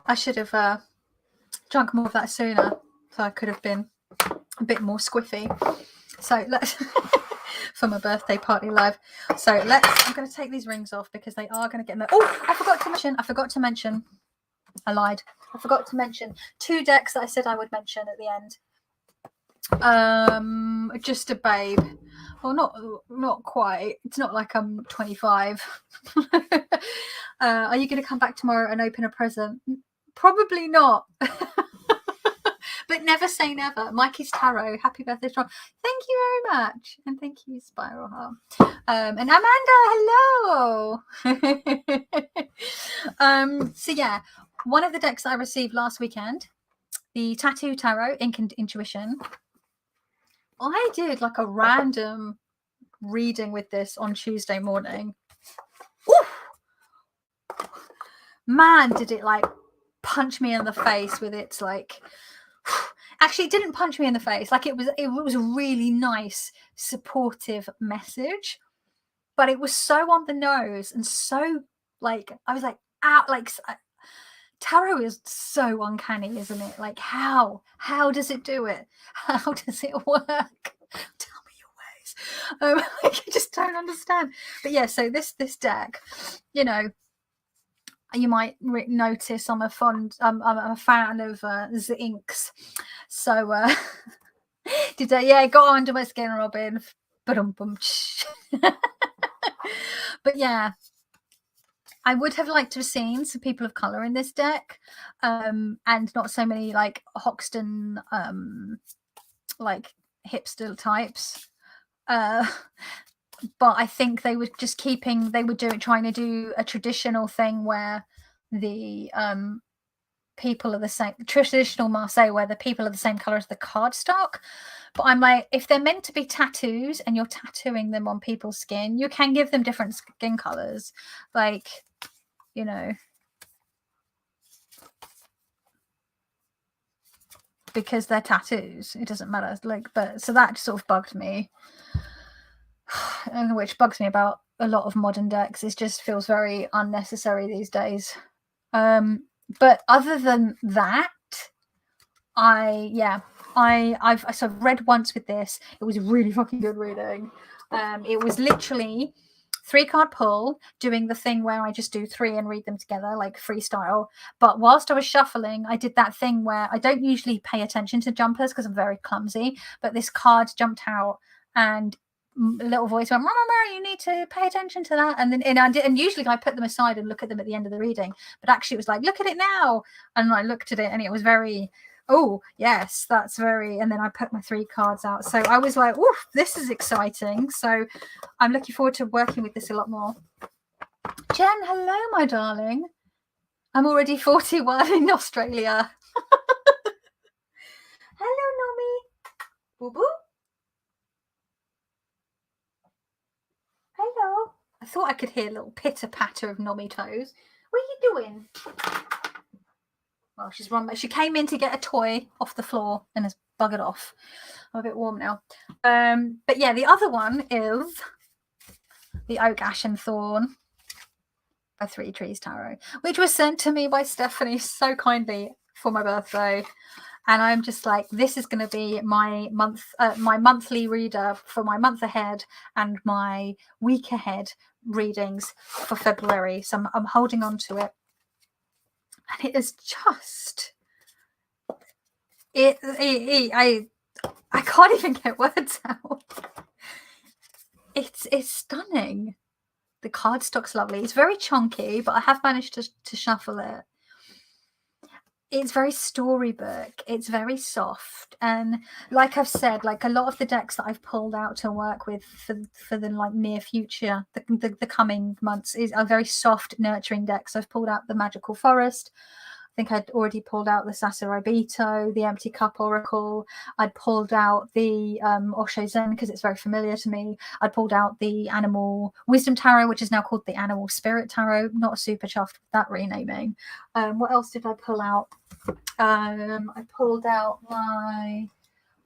I should have drunk more of that sooner, so I could have been a bit more squiffy. So let's for my birthday party live. So I'm going to take these rings off because they are going to get in the. Oh, I forgot to mention. I lied. I forgot to mention 2 decks that I said I would mention at the end. Just a babe. Well, not quite. It's not like I'm 25. Are you going to come back tomorrow and open a present? Probably not. But never say never. Mikey's Tarot, happy birthday, strong. Thank you very much. And thank you, Spiral Heart. And Amanda, hello. So yeah, one of the decks I received last weekend, the Tattoo Tarot, Ink and Intuition. I did like a random reading with this on Tuesday morning. Ooh! Man, did it like punch me in the face with its like. Actually, it didn't punch me in the face. Like it was a really nice, supportive message, but it was so on the nose and so like I was like, out like tarot is so uncanny, isn't it? Like how does it do it? How does it work? Tell me your ways. I just don't understand. But yeah, so this deck, you know. You might notice I'm a fan of the inks. So did I? Yeah, got under my skin, Robin. But yeah, I would have liked to have seen some people of color in this deck, and not so many like Hoxton, like hipster types. But I think they were just trying to do a traditional thing where the people are the same, traditional Marseille, where the people are the same color as the cardstock. But I'm like, if they're meant to be tattoos and you're tattooing them on people's skin, you can give them different skin colors, like, you know, because they're tattoos. It doesn't matter. Like, but so that sort of bugged me. And which bugs me about a lot of modern decks. It just feels very unnecessary these days. But other than that, I've sort of read once with this. It was a really fucking good reading. It was literally 3-card pull, doing the thing where I just do 3 and read them together, like freestyle. But whilst I was shuffling, I did that thing where I don't usually pay attention to jumpers because I'm very clumsy, but this card jumped out and a little voice went, Mama, you need to pay attention to that. And then and usually I put them aside and look at them at the end of the reading, but actually it was like, look at it now. And I looked at it and it was very, oh yes, that's very, and then I put my 3 cards out. So I was like, ooh, this is exciting. So I'm looking forward to working with this a lot more. Jen, hello, my darling. I'm already 41 in Australia. Hello, Nomi. Boo boo. Hello. I thought I could hear a little pitter patter of Nomi toes. What are you doing? Well, she's run. She came in to get a toy off the floor and has buggered off. I'm a bit warm now. But yeah, the other one is the Oak, Ash and Thorn by 3 Trees Tarot, which was sent to me by Stephanie so kindly for my birthday. And I'm just like, this is going to be my monthly reader for my month ahead and my week ahead readings for February. So I'm holding on to it. And it is just, I can't even get words out. It's stunning. The cardstock's lovely. It's very chunky, but I have managed to shuffle it. it's very storybook. It's very soft, and like I've said, like a lot of the decks that I've pulled out to work with for the like near future, the coming months, are very soft, nurturing decks. I've pulled out the Magical Forest. I think I'd already pulled out the Sasarobito, the Empty Cup Oracle. I'd pulled out the Osho Zen because it's very familiar to me. I pulled out the Animal Wisdom Tarot, which is now called the Animal Spirit Tarot. Not super chuffed with that renaming. What else did I pull out? I pulled out my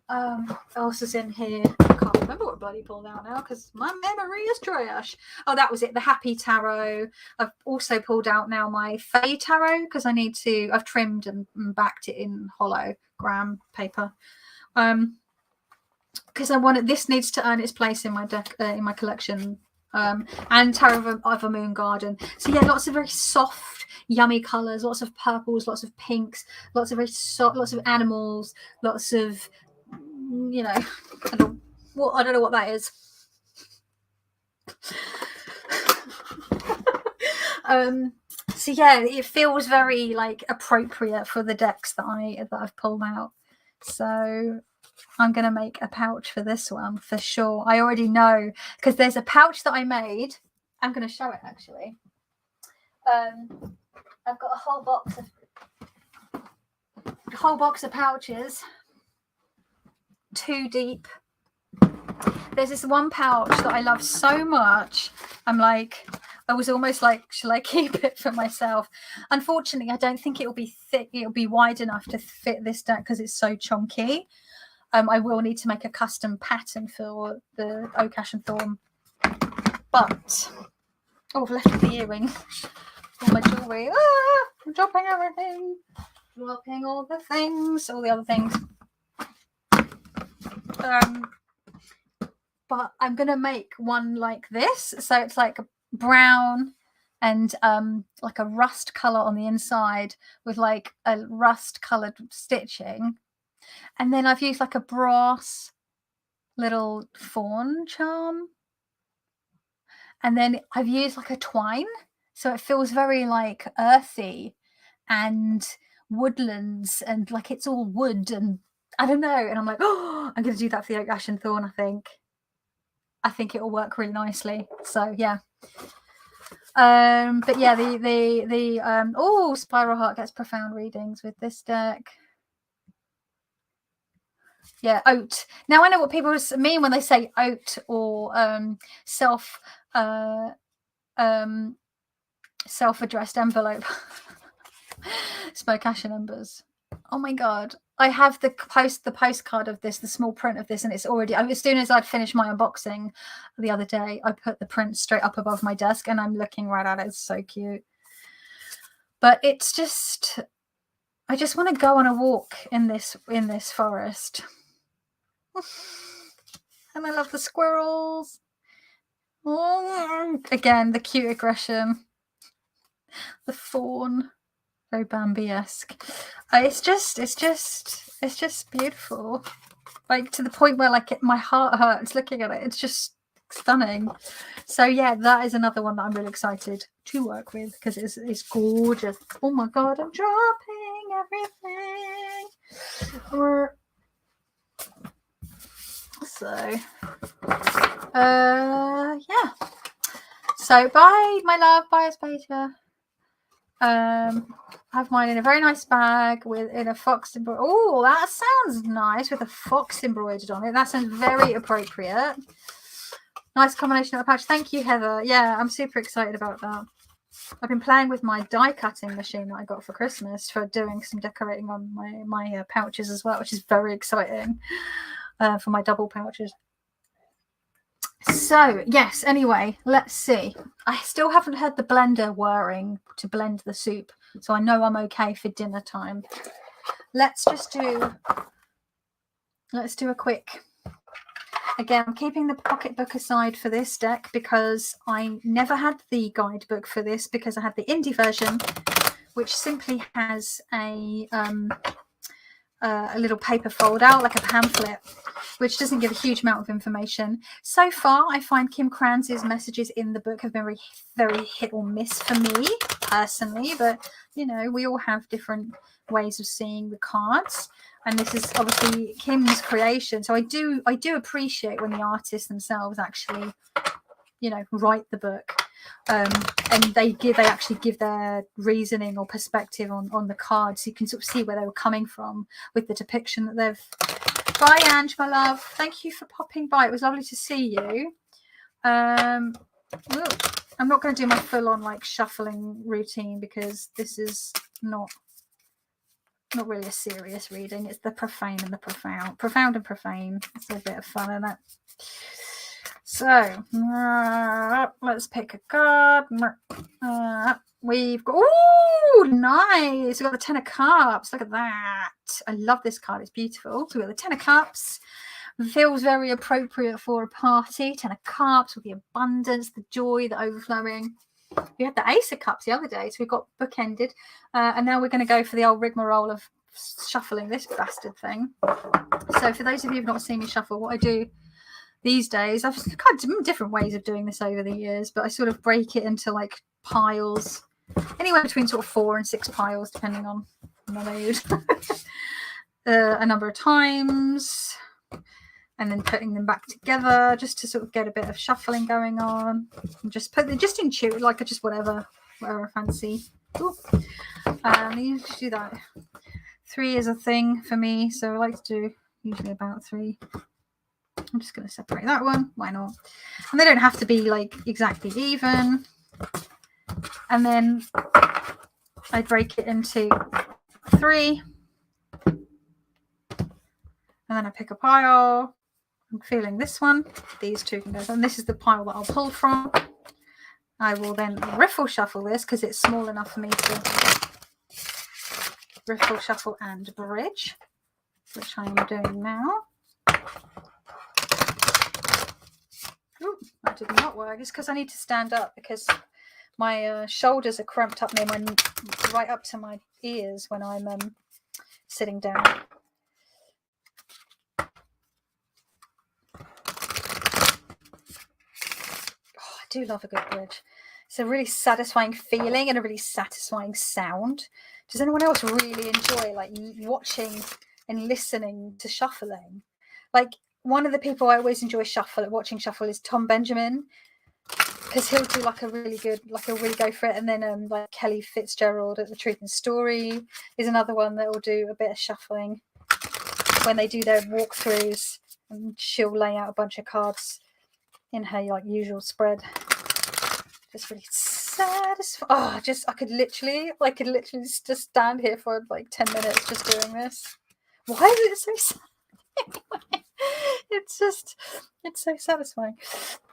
what else is in here? I can't remember what I bloody pulled out now because my memory is trash. Oh, that was it, the Happy Tarot. I've also pulled out now my Fae Tarot because I've trimmed and backed it in hologram paper because this needs to earn its place in my deck, in my collection. And Tarot of a Moon Garden. So yeah, lots of very soft, yummy colours, lots of purples, lots of pinks, lots of very soft, lots of animals, lots of, you know, I don't know what that is. So yeah, it feels very like appropriate for the decks that I've pulled out. So I'm going to make a pouch for this one for sure. I already know because there's a pouch that I made. I'm going to show it actually. I've got a whole box of pouches, 2 deep. There's this one pouch that I love so much. I was almost like, shall I keep it for myself? Unfortunately, I don't think it will be thick. It'll be wide enough to fit this deck because it's so chunky. I will need to make a custom pattern for the Oak, Ash and Thorn. But, I've left the earring. All my jewellery. I'm dropping everything. Dropping all the things. All the other things. But I'm going to make one like this. So it's like a brown and like a rust colour on the inside with like a rust coloured stitching. And then I've used like a brass little fawn charm. And then I've used like a twine. So it feels very like earthy and woodlands and like it's all wood and I don't know. And I'm like, oh, I'm going to do that for the Oak, Ash and Thorn, I think. I think it will work really nicely. So yeah. But yeah, Spiral Heart gets profound readings with this deck. Yeah, oat. Now I know what people mean when they say oat or self-addressed envelope. Smoke, ash and embers. Oh my god. I have the postcard of this, the small print of this, and it's already, as soon as I'd finished my unboxing the other day, I put the print straight up above my desk and I'm looking right at it. It's so cute. But it's just, I just want to go on a walk in this forest. And I love the squirrels. Oh, again, the cute aggression. The fawn. Very Bambi-esque. It's just beautiful. Like to the point where like my heart hurts looking at it. It's just stunning. So yeah, that is another one that I'm really excited to work with because it's gorgeous. Oh my god, I'm dropping everything. So yeah. So bye, my love. Bye, Aspasia. I have mine in a very nice bag in a fox embroidered. Oh, that sounds nice with a fox embroidered on it. That sounds very appropriate. Nice combination of a pouch. Thank you, Heather. Yeah, I'm super excited about that. I've been playing with my die cutting machine that I got for Christmas for doing some decorating on my pouches as well, which is very exciting for my double pouches. So yes, anyway, let's see. I still haven't heard the blender whirring to blend the soup, so I know I'm okay for dinner time. Let's do a quick. Again, I'm keeping the pocketbook aside for this deck because I never had the guidebook for this because I had the indie version, which simply has a little paper fold out, like a pamphlet, which doesn't give a huge amount of information. So far, I find Kim Kranz's messages in the book have been very, very hit or miss for me. personally, but you know, we all have different ways of seeing the cards, and this is obviously Kim's creation. So I do appreciate when the artists themselves actually, you know, write the book, and they actually give their reasoning or perspective on the cards, so you can sort of see where they were coming from with the depiction that they've. Bye, Ange, my love. Thank you for popping by. It was lovely to see you. I'm not going to do my full-on like shuffling routine because this is not really a serious reading. It's the profane and the profound and profane. It's a bit of fun in it. So let's pick a card. We've got, oh, nice. We've got the Ten of Cups. Look at that. I love this card. It's beautiful. So we've got the Ten of Cups. Feels very appropriate for a party. Ten of Cups with the abundance, the joy, the overflowing. We had the Ace of Cups the other day, so we've got bookended. And now we're going to go for the old rigmarole of shuffling this bastard thing. So for those of you who've not seen me shuffle, what I do these days, I've kind of different ways of doing this over the years, but I sort of break it into like piles, anywhere between sort of 4 and 6 piles, depending on my mood, a number of times, and then putting them back together just to sort of get a bit of shuffling going on. And just put them just in tune, like just whatever I fancy. You just do that. 3 is a thing for me, so I like to do usually about 3. I'm just going to separate that one. Why not? And they don't have to be like exactly even. And then I break it into 3. And then I pick a pile. I'm feeling this one. These 2 can go. And this is the pile that I'll pull from. I will then riffle shuffle this because it's small enough for me to riffle shuffle and bridge, which I am doing now. Ooh, that did not work. It's because I need to stand up because my shoulders are cramped up near right up to my ears when I'm sitting down. Oh, I do love a good bridge. It's a really satisfying feeling and a really satisfying sound. Does anyone else really enjoy like watching and listening to shuffling? Like, one of the people I always enjoy watching shuffle is Tom Benjamin, because he'll do like a really go for it. And then like Kelly Fitzgerald at The Truth and Story is another one that will do a bit of shuffling when they do their walkthroughs, and she'll lay out a bunch of cards in her like usual spread. Just really satisfying. Oh, I could literally just stand here for like 10 minutes just doing this. Why is it so sad? Anyway, it's so satisfying.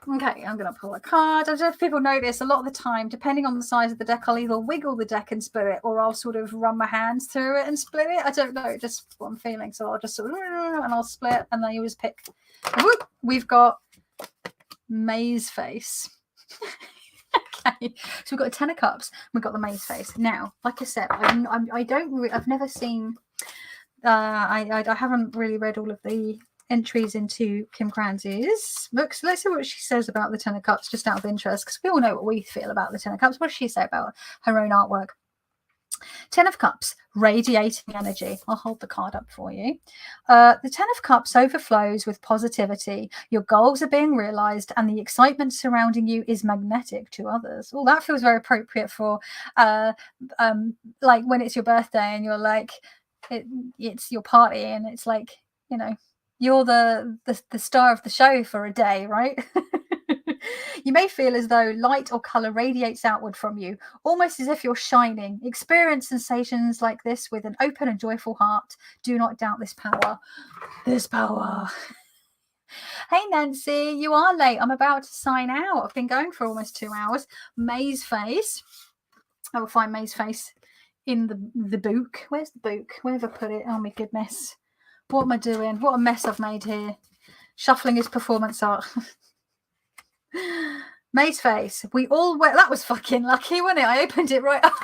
Okay, I'm gonna pull a card. I don't know if people notice, a lot of the time, depending on the size of the deck, I'll either wiggle the deck and split it, or I'll sort of run my hands through it and split it. I don't know, just what I'm feeling. So I'll just sort of, and I'll split, and I always pick. Whoop, we've got Maze Face. Okay, so we've got a 10 of Cups. We've got the Maze Face. Now, like I said, I've never seen. I haven't really read all of the entries into Kim Cranzi's books. Let's see what she says about the 10 of Cups, just out of interest, because we all know what we feel about the 10 of Cups. What does she say about her own artwork? 10 of Cups, radiating energy. I'll hold the card up for you. The 10 of Cups overflows with positivity. Your goals are being realized, and the excitement surrounding you is magnetic to others. Oh, that feels very appropriate for like when it's your birthday and you're like, it's your party, and it's like, you know, you're the star of the show for a day, right? You may feel as though light or color radiates outward from you, almost as if you're shining. Experience sensations like this with an open and joyful heart. Do not doubt this power. This power. Hey, Nancy, you are late. I'm about to sign out. I've been going for almost 2 hours. Maze Face. I will find Maze Face in the book. Where's the book? Where have I put it? Oh my goodness. What am I doing? What a mess I've made here. Shuffling is performance art. Maze Face. We all wear. That was fucking lucky, wasn't it? I opened it right up.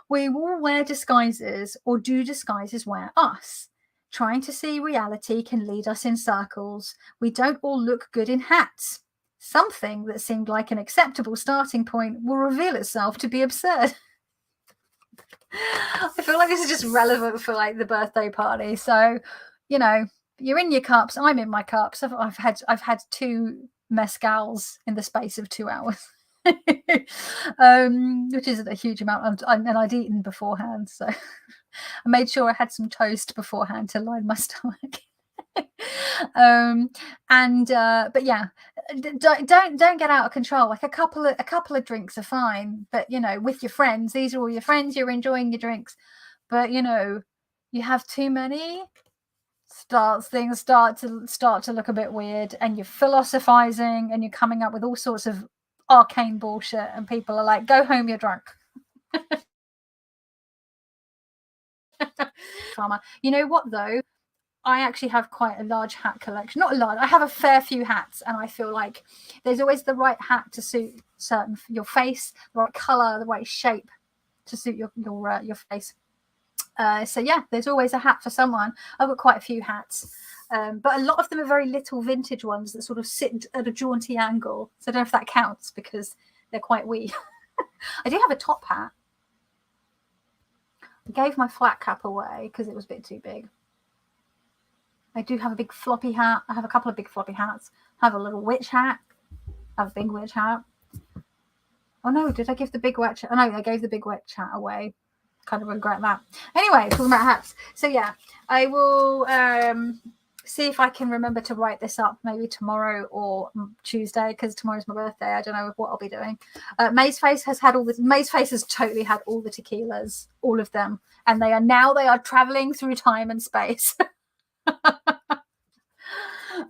We all wear disguises, or do disguises wear us? Trying to see reality can lead us in circles. We don't all look good in hats. something that seemed like an acceptable starting point will reveal itself to be absurd. I feel like this is just relevant for like the birthday party. So, you know, you're in your cups. I'm in my cups. I've had 2 mezcals in the space of 2 hours, which isn't a huge amount. And I'd eaten beforehand, so I made sure I had some toast beforehand to line my stomach. But yeah, don't get out of control. Like a couple of drinks are fine, but you know, with your friends, these are all your friends, you're enjoying your drinks, but you know, you have too many, things start to look a bit weird, and you're philosophizing and you're coming up with all sorts of arcane bullshit, and people are like, go home, you're drunk. You know what though, I actually have quite a large hat collection. Not a large, I have a fair few hats, and I feel like there's always the right hat to suit your face, the right color, the right shape to suit your face. So yeah, there's always a hat for someone. I've got quite a few hats, but a lot of them are very little vintage ones that sort of sit at a jaunty angle. So I don't know if that counts because they're quite wee. I do have a top hat. I gave my flat cap away because it was a bit too big. I do have a big floppy hat. I have a couple of big floppy hats. I have a little witch hat. I have a big witch hat. Oh no, did I give the big witch hat? Oh no, I gave the big witch hat away. Kind of regret that. Anyway, talking about hats. So yeah, I will see if I can remember to write this up maybe tomorrow or Tuesday, because tomorrow's my birthday. I don't know what I'll be doing. Mazeface has totally had all the tequilas, all of them, and they are traveling through time and space.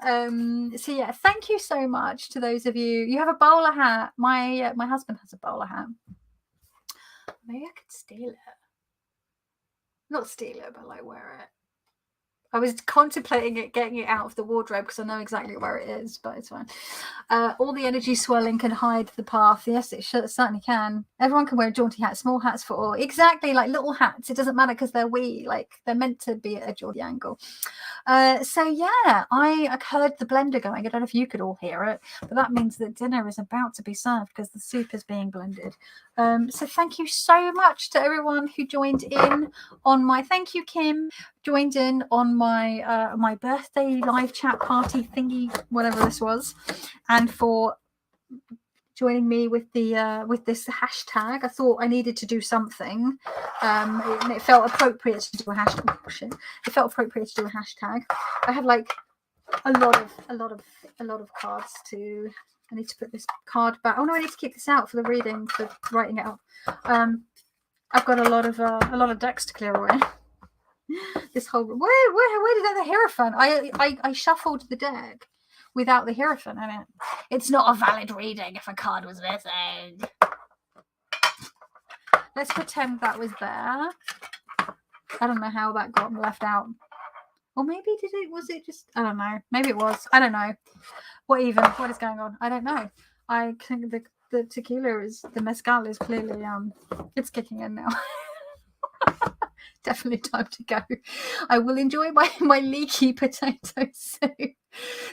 So yeah, thank you so much to those of you. You have a bowler hat. My husband has a bowler hat. Maybe I could steal it. Not steal it, but like wear it. I was contemplating getting it out of the wardrobe because I know exactly where it is, but it's fine. All the energy swirling can hide the path. Yes, it certainly can. Everyone can wear a jaunty hat. Small hats for all. Exactly, like little hats. It doesn't matter because they're wee. Like they're meant to be at a jaunty angle. So yeah, I heard the blender going. I don't know if you could all hear it, but that means that dinner is about to be served because the soup is being blended. So thank you so much to everyone who joined in on my. Thank you, Kim. Joined in on my my birthday live chat party thingy, whatever this was, and for joining me with the with this hashtag. I thought I needed to do something. It felt appropriate to do a hashtag. Oh, shit. It felt appropriate to do a hashtag. I have like a lot of cards to. I need to put this card back. Oh no, I need to keep this out for the reading, for writing it up. I've got a lot of decks to clear away. This whole where did I get the Hierophant? I shuffled the deck without the Hierophant in it. It's not a valid reading if a card was missing. Let's pretend that was there. I don't know how that got left out. Or maybe was it just, I don't know. Maybe it was. I don't know. What is going on? I don't know. I think the tequila the mezcal is clearly it's kicking in now. Definitely time to go. I will enjoy my leaky potato soup.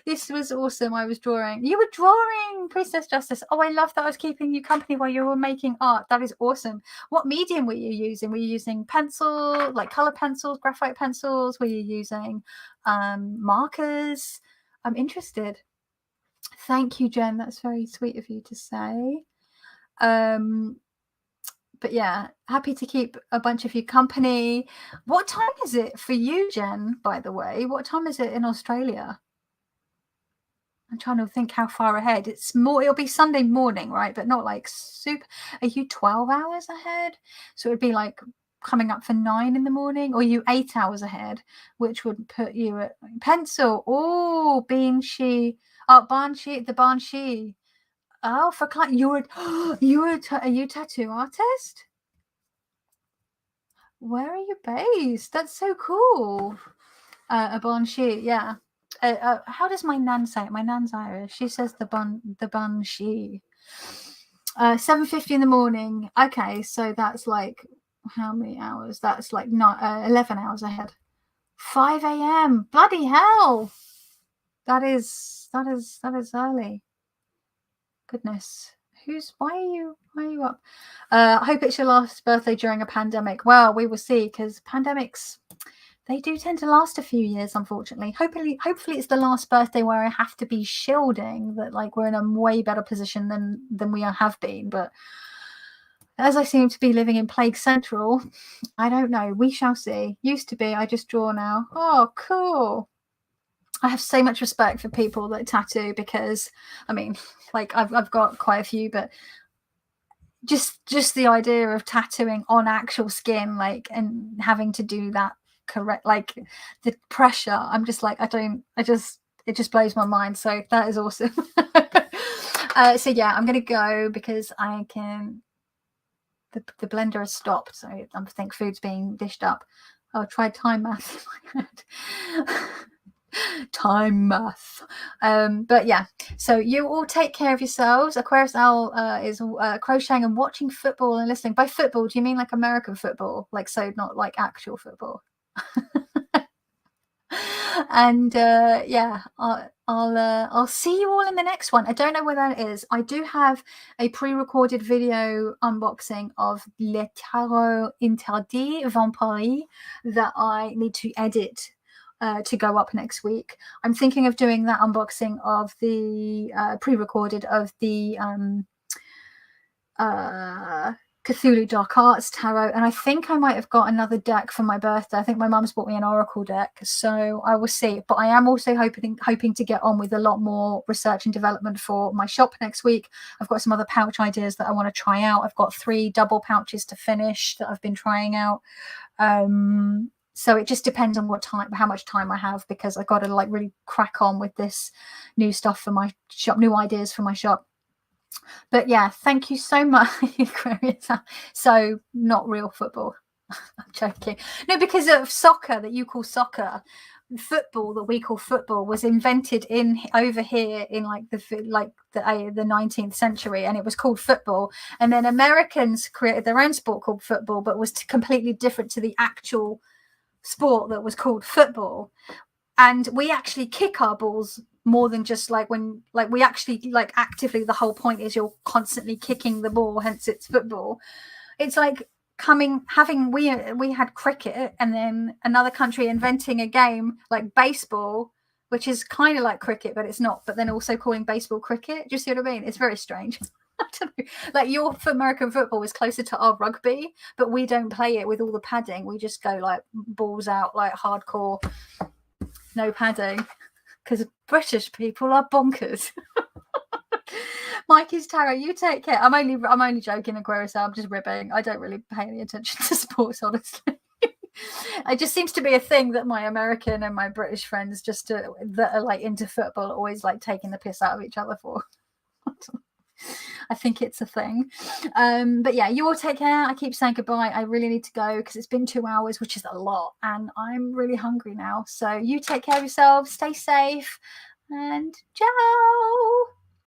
This was awesome. I was drawing. You were drawing, Priestess Justice. Oh, I love that. I was keeping you company while you were making art. That is awesome. What medium were you using? Were you using pencil, like color pencils, graphite pencils? Were you using markers? I'm interested. Thank you, Jen. That's very sweet of you to say. But yeah, happy to keep a bunch of you company. What time is it for you, Jen, by the way? What time is it in Australia? I'm trying to think how far ahead. It'll be Sunday morning, right? But not like super. Are you 12 hours ahead? So it would be like coming up for 9 in the morning, or are you 8 hours ahead, which would put you at pencil. Oh, Banshee. Oh, Banshee, the Banshee. Oh, for client, are you a tattoo artist? Where are you based? That's so cool. A Banshee, yeah. How does my nan say it? My nan's Irish. She says the Banshee. 7:50 in the morning. Okay, so that's like how many hours? That's like 11 hours ahead. 5 a.m. Bloody hell! That is early. Goodness. Why are you up? I hope it's your last birthday during a pandemic. Well, we will see, because pandemics, they do tend to last a few years, unfortunately. Hopefully it's the last birthday where I have to be shielding, that like we're in a way better position than we have been. But as I seem to be living in Plague Central, I don't know. We shall see. Used to be, I just draw now. Oh, cool. I have so much respect for people that tattoo, because I mean, like I've got quite a few, but just the idea of tattooing on actual skin, like, and having to do that correct, like the pressure, I'm just like, it just blows my mind. So that is awesome. So yeah, I'm gonna go, because I can, the blender has stopped, so I think food's being dished up. Oh, try time math in my head. Time math. But yeah, so you all take care of yourselves. Aquarius Owl is crocheting and watching football and listening. By football, do you mean like American football, like, so not like actual football? And yeah, I'll see you all in the next one. I don't know where that is. I do have a pre-recorded video unboxing of Les Tarots Interdits Vampires that I need to edit to go up next week. I'm thinking of doing that unboxing of the pre-recorded of the Cthulhu Dark Arts Tarot, and I think I might have got another deck for my birthday. I think my mum's bought me an Oracle deck, so I will see. But I am also hoping to get on with a lot more research and development for my shop next week. I've got some other pouch ideas that I want to try out. I've got 3 double pouches to finish that I've been trying out. So it just depends on how much time I have, because I've got to like really crack on with this new stuff for my shop, new ideas for my shop. But yeah, thank you so much. So not real football. I'm joking. No, because of soccer that you call soccer, football that we call football was invented over here in like the 19th century, and it was called football. And then Americans created their own sport called football, but was completely different to the actual sport that was called football. And we actually kick our balls more than just like when, like, we actually like actively, the whole point is you're constantly kicking the ball, hence it's football. It's like we had cricket, and then another country inventing a game like baseball, which is kind of like cricket but it's not, but then also calling baseball cricket. Do you see what I mean? It's very strange. Like, your American football is closer to our rugby, but we don't play it with all the padding. We just go like balls out, like hardcore, no padding, because British people are bonkers. Mikey's Tarot, you take care. I'm only joking, Aquarius. I'm just ribbing. I don't really pay any attention to sports, honestly. It just seems to be a thing that my American and my British friends that are like into football always like taking the piss out of each other for. I think it's a thing. But yeah, you all take care. I keep saying goodbye. I really need to go because it's been 2 hours, which is a lot, and I'm really hungry now. So you take care of yourselves, stay safe, and ciao.